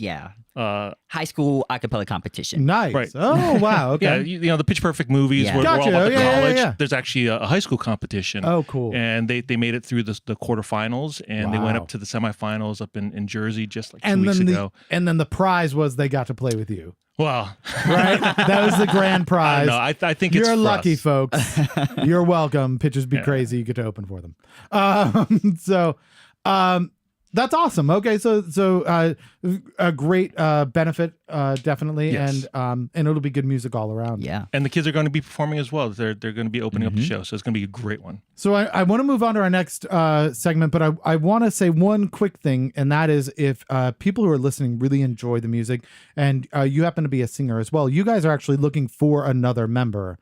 High school a cappella competition. Nice. Right. Oh, wow. Okay. Yeah, you know the Pitch Perfect movies Yeah. were Gotcha. all about the Yeah, college. yeah. There's actually a high school competition. Oh, cool. And they made it through the quarterfinals, and they went Wow. up to the semifinals up in Jersey just like 2 And weeks then ago. and then the prize was they got to play with you. Well, Right? That was the grand prize. no, I think it's You're for lucky, us. folks. You're welcome. Pitches Be Crazy. You get to open for them. That's awesome. Okay, so a great benefit, definitely, Yes. and it'll be good music all around. Yeah. And the kids are going to be performing as well. They're going to be opening up the show, so it's going to be a great one. So I want to move on to our next segment, but I want to say one quick thing, and that is if people who are listening really enjoy the music, and you happen to be a singer as well, you guys are actually looking for another member.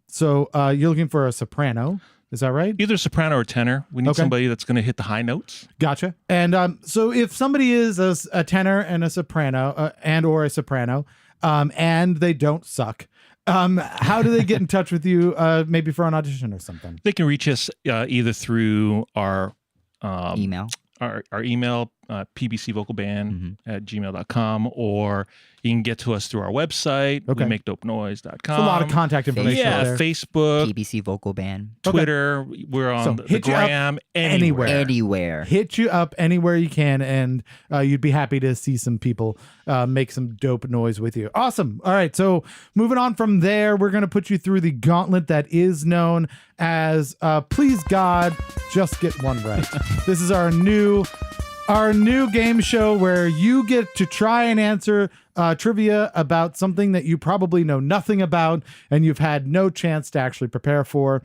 So you're looking for a soprano. Is that right? Either soprano or tenor. We need somebody that's going to hit the high notes. Gotcha. And so if somebody is a tenor and a soprano or a soprano, and they don't suck, how do they get in touch with you? Maybe for an audition or something. They can reach us either through our Email. our email, pbcvocalband@gmail.com, or you can get to us through our website, Okay. wemakedopenoise.com. It's a lot of contact information. Yeah, there. Facebook, PBC Vocal Band. Twitter. We're on So the hit you up gram, anywhere. Anywhere. Hit you up anywhere you can, and you'd be happy to see some people make some dope noise with you. Awesome. All right, so moving on from there, we're going to put you through the gauntlet that is known as Please God, Just Get One Right. This is our new game show where you get to try and answer trivia about something that you probably know nothing about and you've had no chance to actually prepare for.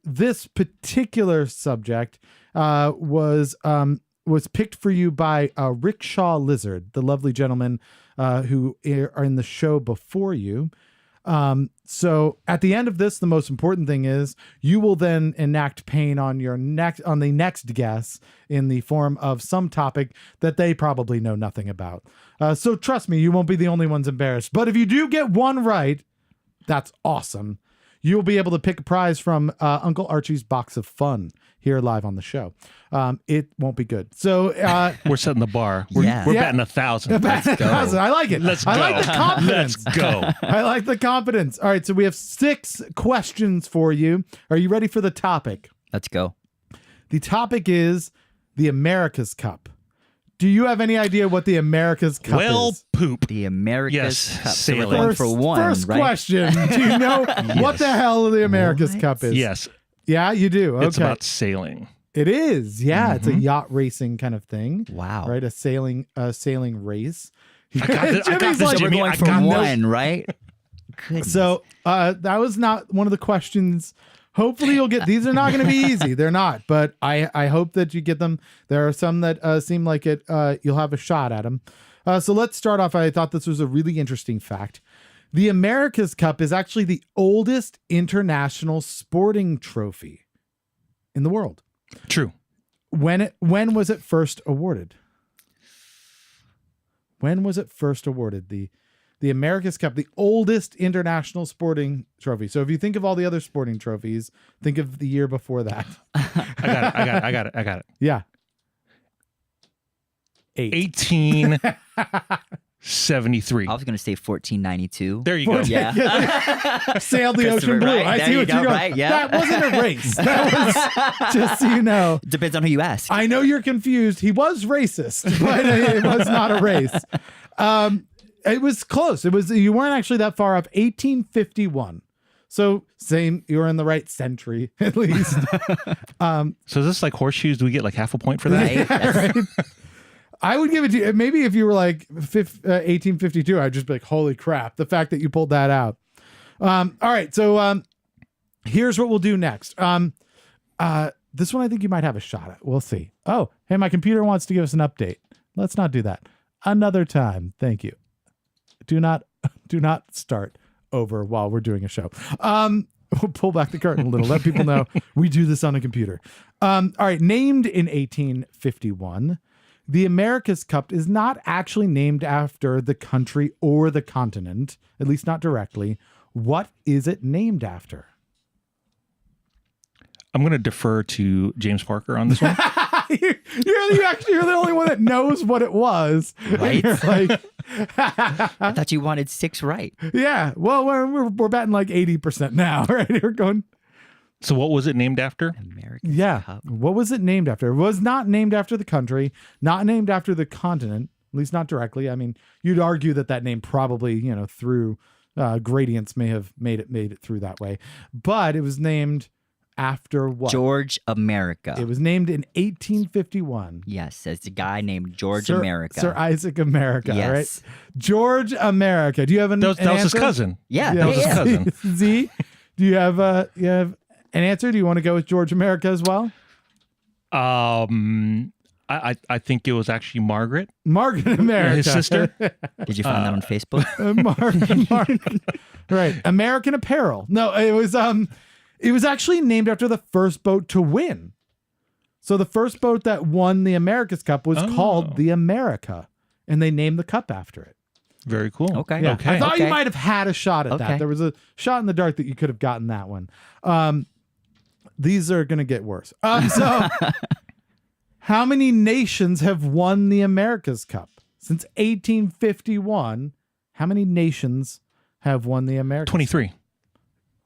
This particular subject was picked for you by Rickshaw Lizard, the lovely gentleman who are in the show before you. So at the end of this, the most important thing is you will then enact pain on the next guess in the form of some topic that they probably know nothing about. So trust me, you won't be the only ones embarrassed. But if you do get one right, that's awesome. You'll be able to pick a prize from Uncle Archie's Box of Fun here live on the show. It won't be good. So We're setting the bar. We're Yeah. betting 1,000. Let's go. I like it. Let's I like go. the confidence. Let's go. I like the confidence. All right, so we have 6 questions for you. Are you ready for the topic? Let's go. The topic is the America's Cup. Do you have any idea what the America's Cup Well, is? poop. The America's Yes, Cup. So we're sailing. going for one, First right? question. Do you know what the hell the America's What? Cup is? Yes, Yeah, you do. Okay. it's about sailing. It is. Yeah, it's a yacht racing kind of thing. Wow. Right? A sailing race. I got this, Jimmy's So we're Jimmy. going I for got this. one, right? Goodness. So that was not one of the questions. Hopefully you'll get, these are not going to be easy. They're not, but I hope that you get them. There are some that seem like you'll have a shot at them. So let's start off. I thought this was a really interesting fact. The America's Cup is actually the oldest international sporting trophy in the world. True. When was it first awarded? When was it first awarded? The America's Cup, the oldest international sporting trophy. So if you think of all the other sporting trophies, think of the year before that. I got it. Yeah. 8. 1873. I was going to say 1492. There you go. Yeah. Sailed the Christopher, ocean blue. right? I There see you what go, you're going. right? Yeah. That wasn't a race. That was just so you know. Depends on who you ask. I know you're confused. He was racist, but it was not a race. It was close. You weren't actually that far off. 1851. So same, you were in the right century at least. So is this like horseshoes? Do we get like half a point for that? Right? That's- Right? I would give it to you. Maybe if you were like 1852, I'd just be like, holy crap, the fact that you pulled that out. All right. So here's what we'll do next. This one I think you might have a shot at. We'll see. Oh, hey, my computer wants to give us an update. Let's not do that. Another time. Thank you. Do not start over while we're doing a show. We'll pull back the curtain a little. Let people know we do this on a computer. All right. Named in 1851. The America's Cup is not actually named after the country or the continent, at least not directly. What is it named after? I'm going to defer to James Parker on this one. You're the only one that knows what it was. Right? You're like, I thought you wanted 6 right. yeah. Well, we're batting like 80% now, right? We're going. So what was it named after? America's Yeah. Cup. What was it named after? It was not named after the country, not named after the continent, at least not directly. I mean, you'd argue that name probably, through gradients may have made it through that way. But it was named after what? George America. It was named in 1851. Yes, it's a guy named George Sir, America. Sir Isaac America, Yes. right? George America. Do you have an That was his answer? cousin. Yeah, That was his cousin. Z, do you have an answer? Do you want to go with George America as well? I think it was actually Margaret. Margaret America. His sister. Did you find that on Facebook? Margaret. Right. American Apparel. No, it was actually named after the first boat to win. So the first boat that won the America's Cup was called the America, and they named the cup after it. Very cool. Okay. Yeah. Okay. I thought you Okay. might have had a shot at Okay. that. There was a shot in the dark that you could have gotten that one. These are going to get worse. So how many nations have won the America's Cup? Since 1851, how many nations have won the America's 23.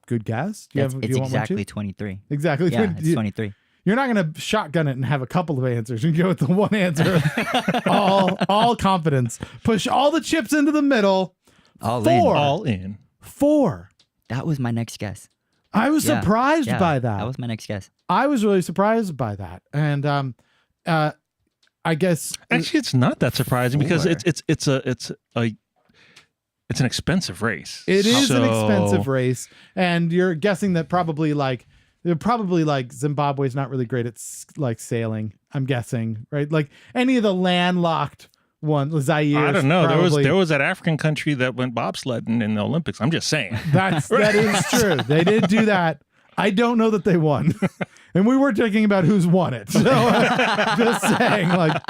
Good guess. It's want one exactly too? 23. Exactly. Yeah, it's 23. You're not going to shotgun it and have a couple of answers. You can go with the one answer. all confidence. Push all the chips into the middle. All Four. in. All in. 4. That was my next guess. I was Yeah. surprised Yeah, by that. That was my next guess. I was really surprised by that. And I guess Actually, it's not that surprising because Four. it's an expensive race. it is an So- expensive race. And you're guessing that probably Zimbabwe's not really great at sailing, I'm guessing, right? Like any of the landlocked one, Zaire. I don't know. Probably, There was that African country that went bobsledding in the Olympics. I'm just saying. that is true. They did do that. I don't know that they won. And we were talking about who's won it. So just saying, like,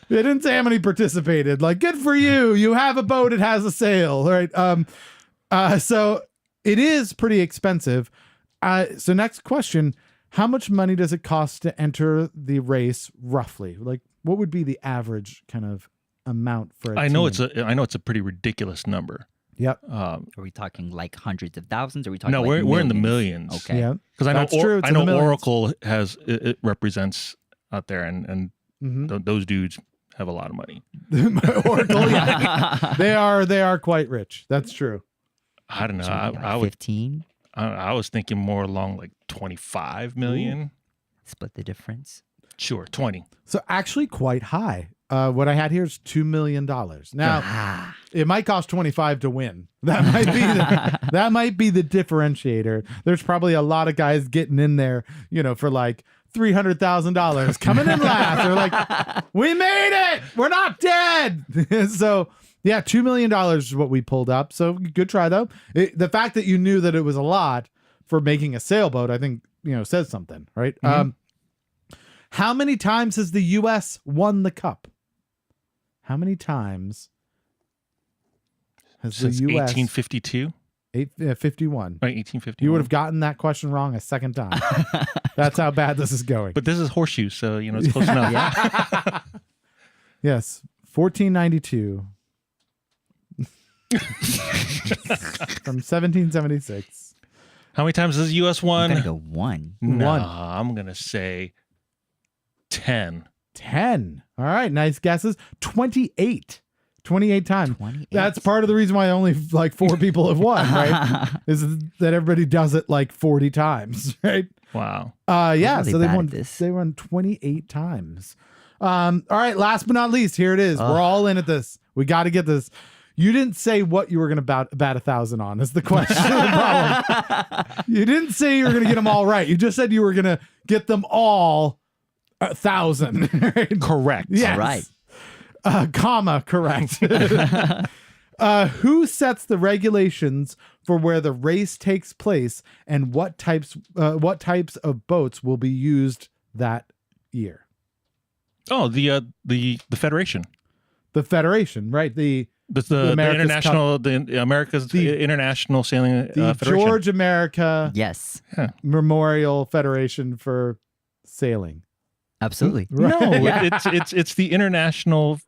they didn't say how many participated. Like, good for you. You have a boat, it has a sail. Right. So it is pretty expensive. So next question, how much money does it cost to enter the race roughly? Like, what would be the average kind of amount for a I know team? I know it's a pretty ridiculous number. Yep. Are we talking like hundreds of thousands? Or are we talking No, like we're in the millions? millions. Okay. Yeah. Because I know That's true. It's I in the know millions. Oracle it represents out there, and Mhm. those dudes have a lot of money. Oracle, yeah. They are quite rich. That's true. I don't know. So maybe I like would. 15? I was thinking more along like 25 million. Split the difference. Sure, 20. So actually quite high. What I had here is $2 million. Now it might cost 25 to win. That might be the differentiator. There's probably a lot of guys getting in there, for like $300,000 coming in last. They're like, we made it. We're not dead. So yeah, $2 million is what we pulled up. So good try though. The fact that you knew that it was a lot for making a sailboat, I think, says something, right? Mm-hmm. How many times has the U.S. won the cup? How many times has Since the U.S. 1852, 51? right? 1851. You would have gotten that question wrong a second time. That's how bad this is going. But this is horseshoes, so it's close enough. Yes, 1492 from 1776. How many times has the U.S. I'm won? going to go 1. No, One. I'm gonna say 10. 10. All right, nice guesses. 28. 28 times. 28. That's part of the reason why only like 4 people have won, right? Is that everybody does it like 40 times, right? Wow. Yeah, really so they bad won at this. they won 28 times. All right, last but not least, here it is. We're all in at this. We got to get this. You didn't say what you were going to bat 1,000 on is the question. The problem. You didn't say you were going to get them all right. You just said you were going to get them all 1,000. Right? Correct. Yes. All right. Comma, correct. Who sets the regulations for where the race takes place and what types of boats will be used that year? Oh, the Federation. The Federation, right? The America's international international sailing the federation. George America Yes. Memorial Federation for Sailing. Absolutely. Right. No, Yeah. it's the International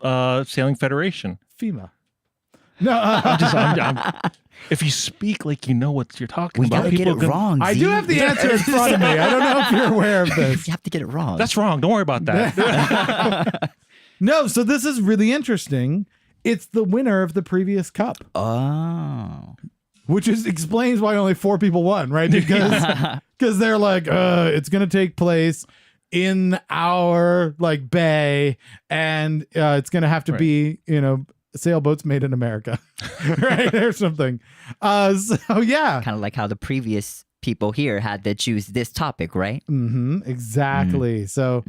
Sailing Federation. FEMA. No, I'm if you speak like you know what you're talking We about, gotta get it can- wrong. I Z. do have the answer in front of me. I don't know if you're aware of this. You have to get it wrong. That's wrong. Don't worry about that. No, so this is really interesting. It's the winner of the previous cup. Oh. which explains why only 4 people won, right? Because they're like, it's going to take place in our like bay, and it's going to have to be, sailboats made in America, right? Or something. So yeah. Kind of like how the previous people here had to choose this topic, right? Exactly. So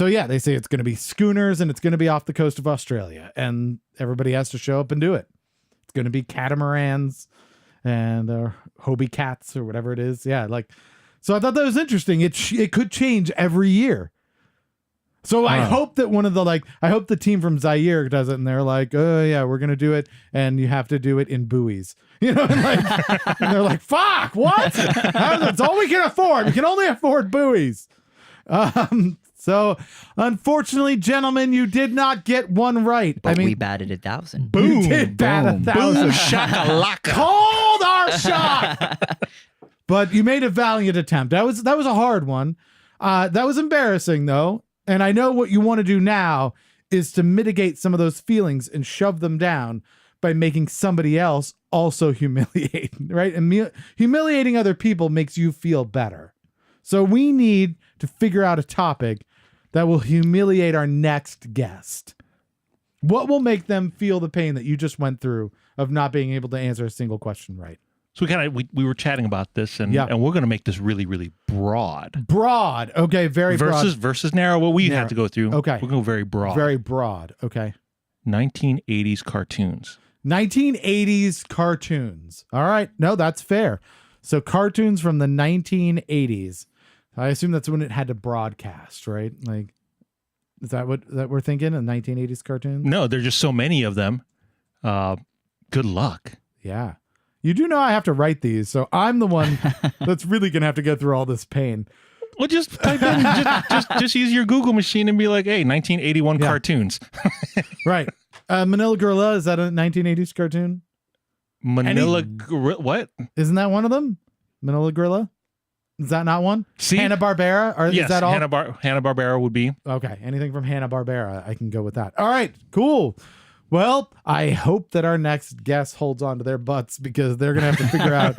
yeah, they say it's going to be schooners and it's going to be off the coast of Australia, and everybody has to show up and do it. It's going to be catamarans and Hobie cats or whatever it is. Yeah, so I thought that was interesting. It could change every year. So I hope that I hope the team from Zaire does it, and they're like, oh yeah, we're going to do it, and you have to do it in buoys. And they're like, fuck, what? That's all we can afford. We can only afford buoys. So, unfortunately, gentlemen, you did not get one right. But we batted 1,000. Boom! You did bat 1,000. Boom! Shakalaka! Called our shot. But you made a valiant attempt. That was a hard one. That was embarrassing, though. And I know what you want to do now is to mitigate some of those feelings and shove them down by making somebody else also humiliate, right? And humiliating other people makes you feel better. So we need to figure out a topic that will humiliate our next guest. What will make them feel the pain that you just went through of not being able to answer a single question right? So we were chatting about this, and we're going to make this really, really broad. Broad. Okay, very broad. Versus narrow, what we have to go through. Okay. We're going to go very broad. Very broad. Okay. 1980s cartoons. 1980s cartoons. All right. No, that's fair. So cartoons from the 1980s. I assume that's when it had to broadcast, right? Like, is that what we're thinking? A 1980s cartoon? No, there's just so many of them. Good luck. Yeah. You do know I have to write these, so I'm the one that's really going to have to go through all this pain. Well, just type in, just use your Google machine and be like, hey, 1981 cartoons. Right. Manila Gorilla, is that a 1980s cartoon? Manila Gorilla, what? Isn't that one of them? Manila Gorilla? Is that not one? See? Hanna-Barbera? Yes, is that all? Hanna-Barbera would be. Okay, anything from Hanna-Barbera, I can go with that. All right, cool. Well, I hope that our next guest holds on to their butts, because they're going to have to figure out.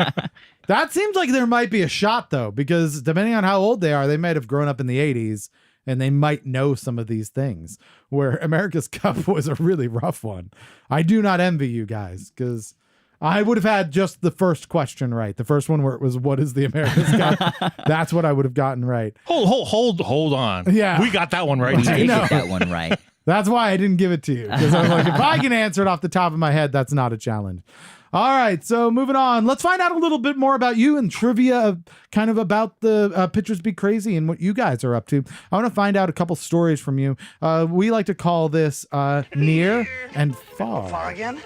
That seems like there might be a shot, though, because depending on how old they are, they might have grown up in the 80s and they might know some of these things, where America's Cup was a really rough one. I do not envy you guys, because I would have had just the first question right. The first one where it was, what is the America's Cup? That's what I would have gotten right. Hold on. Yeah. We got that one right. We did get that one right. That's why I didn't give it to you, because I was like, if I can answer it off the top of my head, that's not a challenge. All right, so moving on. Let's find out a little bit more about you and trivia kind of about the Pitchers Be Crazy and what you guys are up to. I want to find out a couple stories from you. We like to call this near and far. Far again?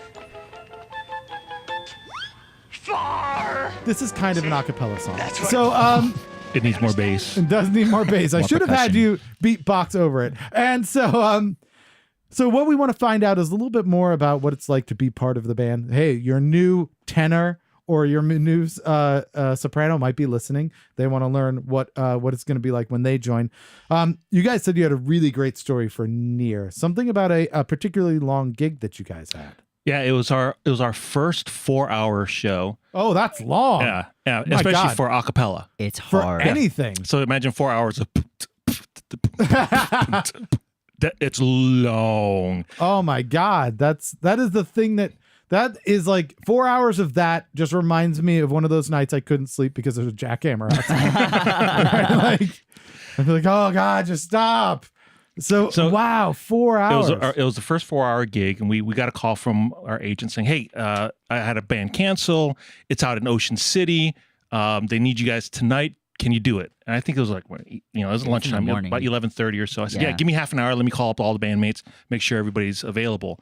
Far! This is kind of an a cappella song. That's right. So, It needs more bass. it does need more bass. I More should have had percussion. you beatbox over it. And so what we want to find out is a little bit more about what it's like to be part of the band. Hey, your new tenor or your new soprano might be listening. They want to learn what it's going to be like when they join. You guys said you had a really great story for Near. Something about a particularly long gig that you guys had. Yeah, it was our first 4-hour show. Oh, that's long. Yeah, My especially God. for a cappella. It's For hard. anything. So imagine 4 hours of. It's long. Oh my God. That is the thing that is like 4 hours of that just reminds me of one of those nights I couldn't sleep because there's a jackhammer outside. Right? Like, I'd be like, oh God, just stop. So wow, 4 hours. It was the first 4-hour gig, and we got a call from our agent saying, hey, I had a band cancel. It's out in Ocean City. They need you guys tonight. Can you do it? And I think it was like, it was lunchtime, about 11:30 or so. I said, yeah, give me half an hour. Let me call up all the bandmates, make sure everybody's available.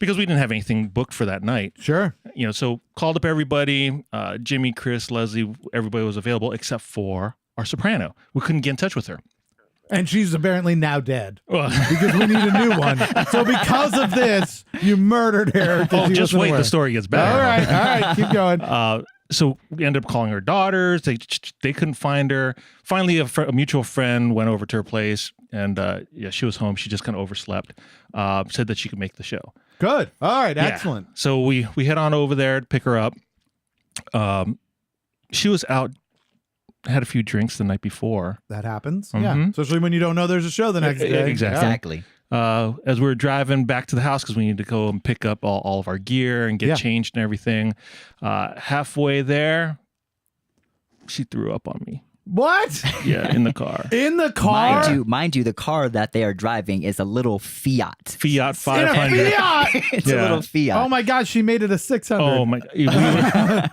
Because we didn't have anything booked for that night. Sure. So called up everybody, Jimmy, Chris, Leslie, everybody was available except for our soprano. We couldn't get in touch with her. And she's apparently now dead because we need a new one. So because of this, you murdered her. Oh, just wait. The story gets better. All right. Keep going. So we ended up calling her daughters. They couldn't find her. Finally, a mutual friend went over to her place, and she was home. She just kind of overslept. Said that she could make the show. Good. All right. Yeah. Excellent. So we head on over there to pick her up. She was out, had a few drinks the night before. That happens. Yeah. Especially when you don't know there's a show the next day. Exactly. As we were driving back to the house, because we needed to go and pick up all of our gear and get changed and everything. Halfway there, she threw up on me. What? Yeah, in the car. In the car? Mind you, the car that they are driving is a little Fiat. Fiat 500. In a Fiat? It's a little Fiat. Oh my God, she made it a 600. Oh my!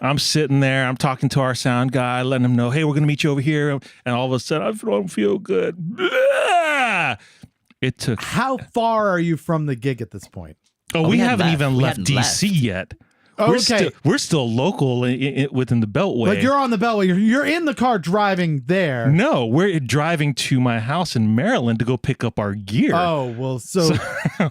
I'm sitting there. I'm talking to our sound guy, letting him know, "Hey, we're gonna meet you over here." And all of a sudden, I don't feel good. Blah! It took. How far are you from the gig at this point? Oh, we haven't even left DC yet. Okay. We're still local within the Beltway. Like you're on the Beltway. You're in the car driving there. No, we're driving to my house in Maryland to go pick up our gear. Oh, well, so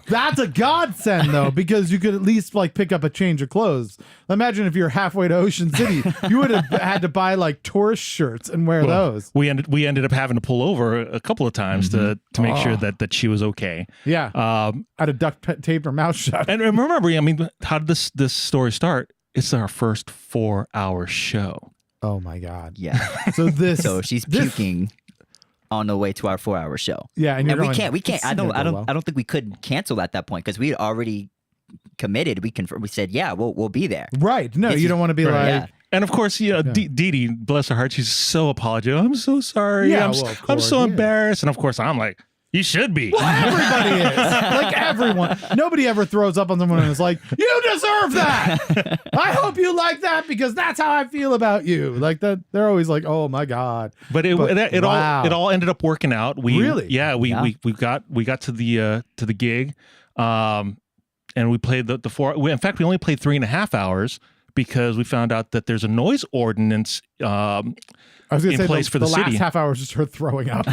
that's a godsend, though, because you could at least like pick up a change of clothes. Imagine if you're halfway to Ocean City, you would have had to buy like tourist shirts and wear those. We ended up having to pull over a couple of times to make sure that she was okay. Yeah. I had to duct tape her mouth shut. And remember, I mean, how did this story start? It's our first 4-hour show. Oh my God. Yeah. So she's puking on the way to our 4-hour show. Yeah, and we can't. I don't think we could cancel at that point because we had already committed. We said, yeah, we'll be there. Right. No, you don't want to be like. Yeah. And of course, Dee Dee, bless her heart, she's so apologetic. I'm so sorry. Yeah, I'm so embarrassed. And of course, I'm like, you should be. Well, everybody is. Like everyone. Nobody ever throws up on someone and is like, you deserve that. I hope you like that because that's how I feel about you. Like that. They're always like, oh my God. But it all ended up working out. Really? Yeah. We got to the gig, and we played the 4. In fact, we only played 3.5 hours because we found out that there's a noise ordinance. I was going to say for the city. Last half hour was just her throwing up.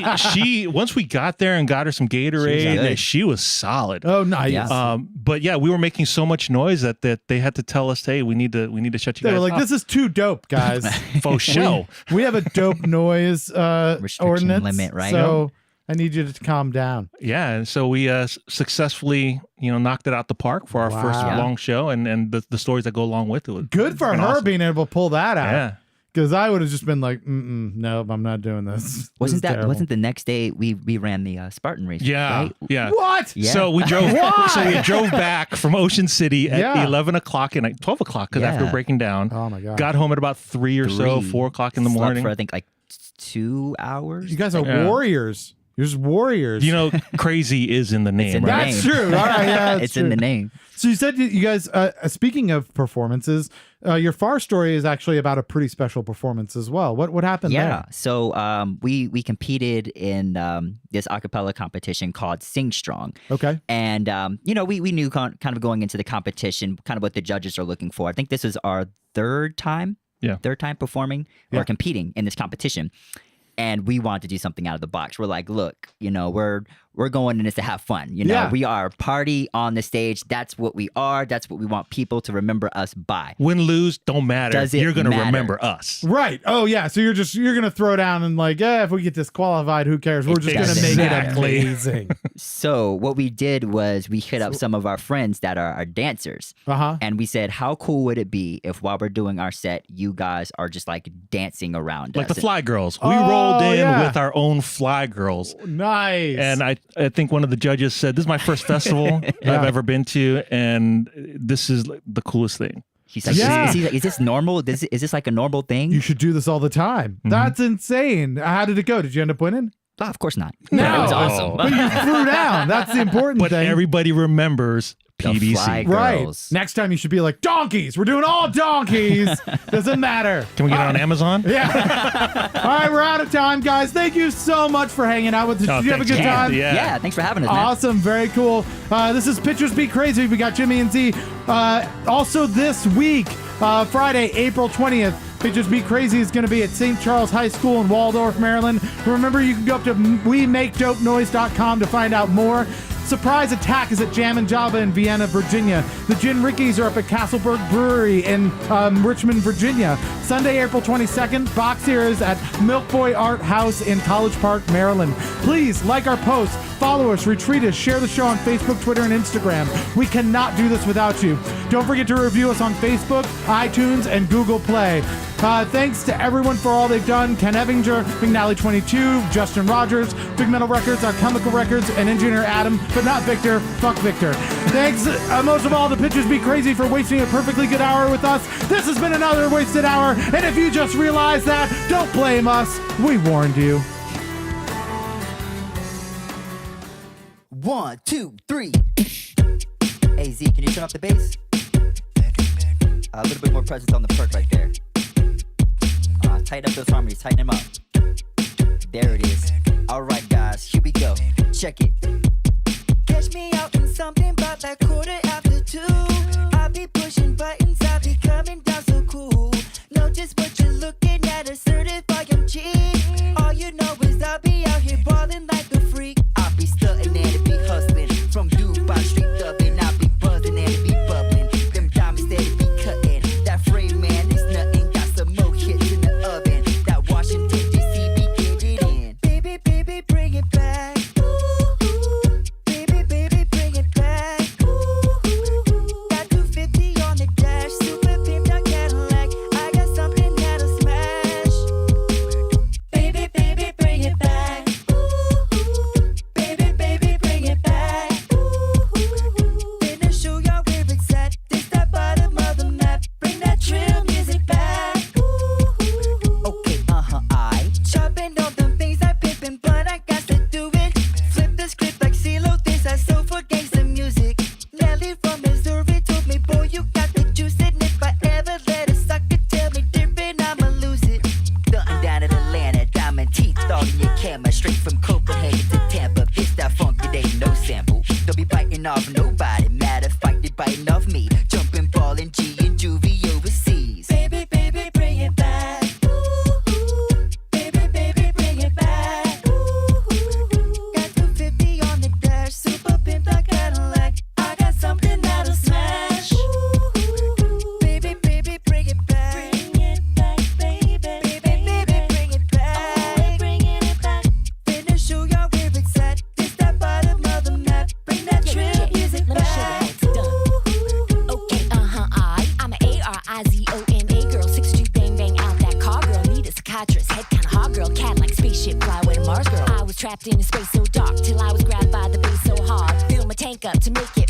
she once we got there and got her some Gatorade, she was solid. Oh, nice. Yeah. But yeah, we were making so much noise that they had to tell us, hey, we need to shut you guys. They were like, up. this is too dope, guys. Faux show. We have a dope noise ordinance limit, right? So I need you to calm down. Yeah, and so we successfully, knocked it out the park for our first long show, and the stories that go along with it. Good for her awesome. being able to pull that out. Yeah. Because I would have just been like, nope, I'm not doing this. Wasn't the next day we ran the Spartan race? Yeah, right? yeah. What? Yeah. So we drove. So we drove back from Ocean City at 11 o'clock and 12 o'clock because after breaking down, oh my God, got home at about 3 or so, 4 o'clock in the Slept morning. for I think like 2 hours. You guys are warriors. You're just warriors. Crazy is in the name, right? That's true. All right, yeah, it's in the name. So you said you guys, speaking of performances, your Far story is actually about a pretty special performance as well. What happened there? Yeah, so we competed in this a cappella competition called Sing Strong. Okay. And, we knew kind of going into the competition, kind of what the judges are looking for. I think this was our third time performing or competing in this competition. And we wanted to do something out of the box. We're like, look, we're going in this to have fun. We are a party on the stage. That's what we are. That's what we want people to remember us by. Win, lose, don't matter. Does it You're going to matter? remember us. Right. Oh, yeah. So you're going to throw down and like, if we get disqualified, who cares? We're just going to make it amazing. So what we did was we hit up some of our friends that are dancers. Uh-huh. And we said, how cool would it be if while we're doing our set, you guys are just like dancing around Like us? the Fly Girls. We rolled in with our own Fly Girls. Nice. And I think one of the judges said, this is my first festival I've ever been to, and this is like the coolest thing. He's like, is this normal? Is this like a normal thing? You should do this all the time. That's insane. How did it go? Did you end up winning? Oh, of course not. No. It was awesome. But you threw down. That's the important But thing. everybody remembers PBC. Fly Right. Girls. Next time you should be like, donkeys. We're doing all donkeys. Doesn't matter. Can we get it on Amazon? Yeah. All right, we're out of time, guys. Thank you so much for hanging out with us. Did you have a good thanks. time? Yeah, thanks for having us, man. Awesome. Very cool. This is Pictures Be Crazy. We got Jimmy and Z. Also this week, Friday, April 20th, Pictures Be Crazy is going to be at St. Charles High School in Waldorf, Maryland. Remember, you can go up to WeMakeDopeNoise.com to find out more. Surprise Attack is at Jam and Java in Vienna, Virginia. The Gin Rickies are up at Castleberg Brewery in Richmond, Virginia. Sunday, April 22nd, Box Here is at Milk Boy Art House in College Park, Maryland. Please like our posts, follow us, retweet us, share the show on Facebook, Twitter, and Instagram. We cannot do this without you. Don't forget to review us on Facebook, iTunes, and Google Play. Thanks to everyone for all they've done. Ken Evinger, McNally22, Justin Rogers, Big Metal Records, Alchemical Records, and engineer Adam, but not Victor. Fuck Victor. Thanks most of all to Pitches Be Crazy for wasting a perfectly good hour with us. This has been another wasted hour, and if you just realized that, don't blame us. We warned you. 1, 2, 3. Hey Z, can you turn off the bass? A little bit more presence on the perk right there. Tighten up those harmonies, tighten them up. There it is. Alright guys, here we go. Check it. Catch me out in something about that 2:15. I'll be pushing buttons, I'll be coming down so cool. Know just what you're looking at, a certified G. All you know is I'll be out here balling like a freak. I'll be stunting and be hustling. From Dubai street dubbing, I'll be buzzing and be bubbling. Them diamonds steady be cutting. That frame man is nothing. Got some more hits in the oven. That Washington DC be getting in. Baby, baby, bring it back. Baby, baby, bring it back. Got 250 on the dash, super pimped out Cadillac. I got something that'll smash. Baby, baby, bring it back. Baby, baby, bring it back. Finna show y'all where it's at. This that bottom of the map. Bring that trill music back. Okay, I Chopping all them things I pimpin', but I got to do it. Flip the script like CeeLo, this I so for gangsta music. Nelly from Missouri told me, boy, you got the juice, and if I ever let a sucker tell me different, I'ma lose it. Stunting down in Atlanta, diamond teeth all in your camera. Straight from Copenhagen to Tampa. This that funk, it ain't no sample. Don't be biting off nobody. Matter of fact, they biting off me. Jumping ball in G and Juvie overseas. Baby, baby, bring it back. Baby, baby, bring it back. Got 250 on the dash, super pimped out Cadillac. I got something that'll smash. Baby, baby, bring it back. Bring it back, baby. Baby, baby, bring it back. Bringing it back. Finna show y'all where it's at. This that bottom of the map. Bring that trill music Let me show you how back. it's done. Okay, I'm an ARIZONA girl, 6'2", bang bang out that car girl. Need a psychiatrist, head kinda hot girl, cat like spaceship, fly away to Mars girl. I was trapped in a space so dark till I was grabbed by the bass so hard. Fill my tank up to make it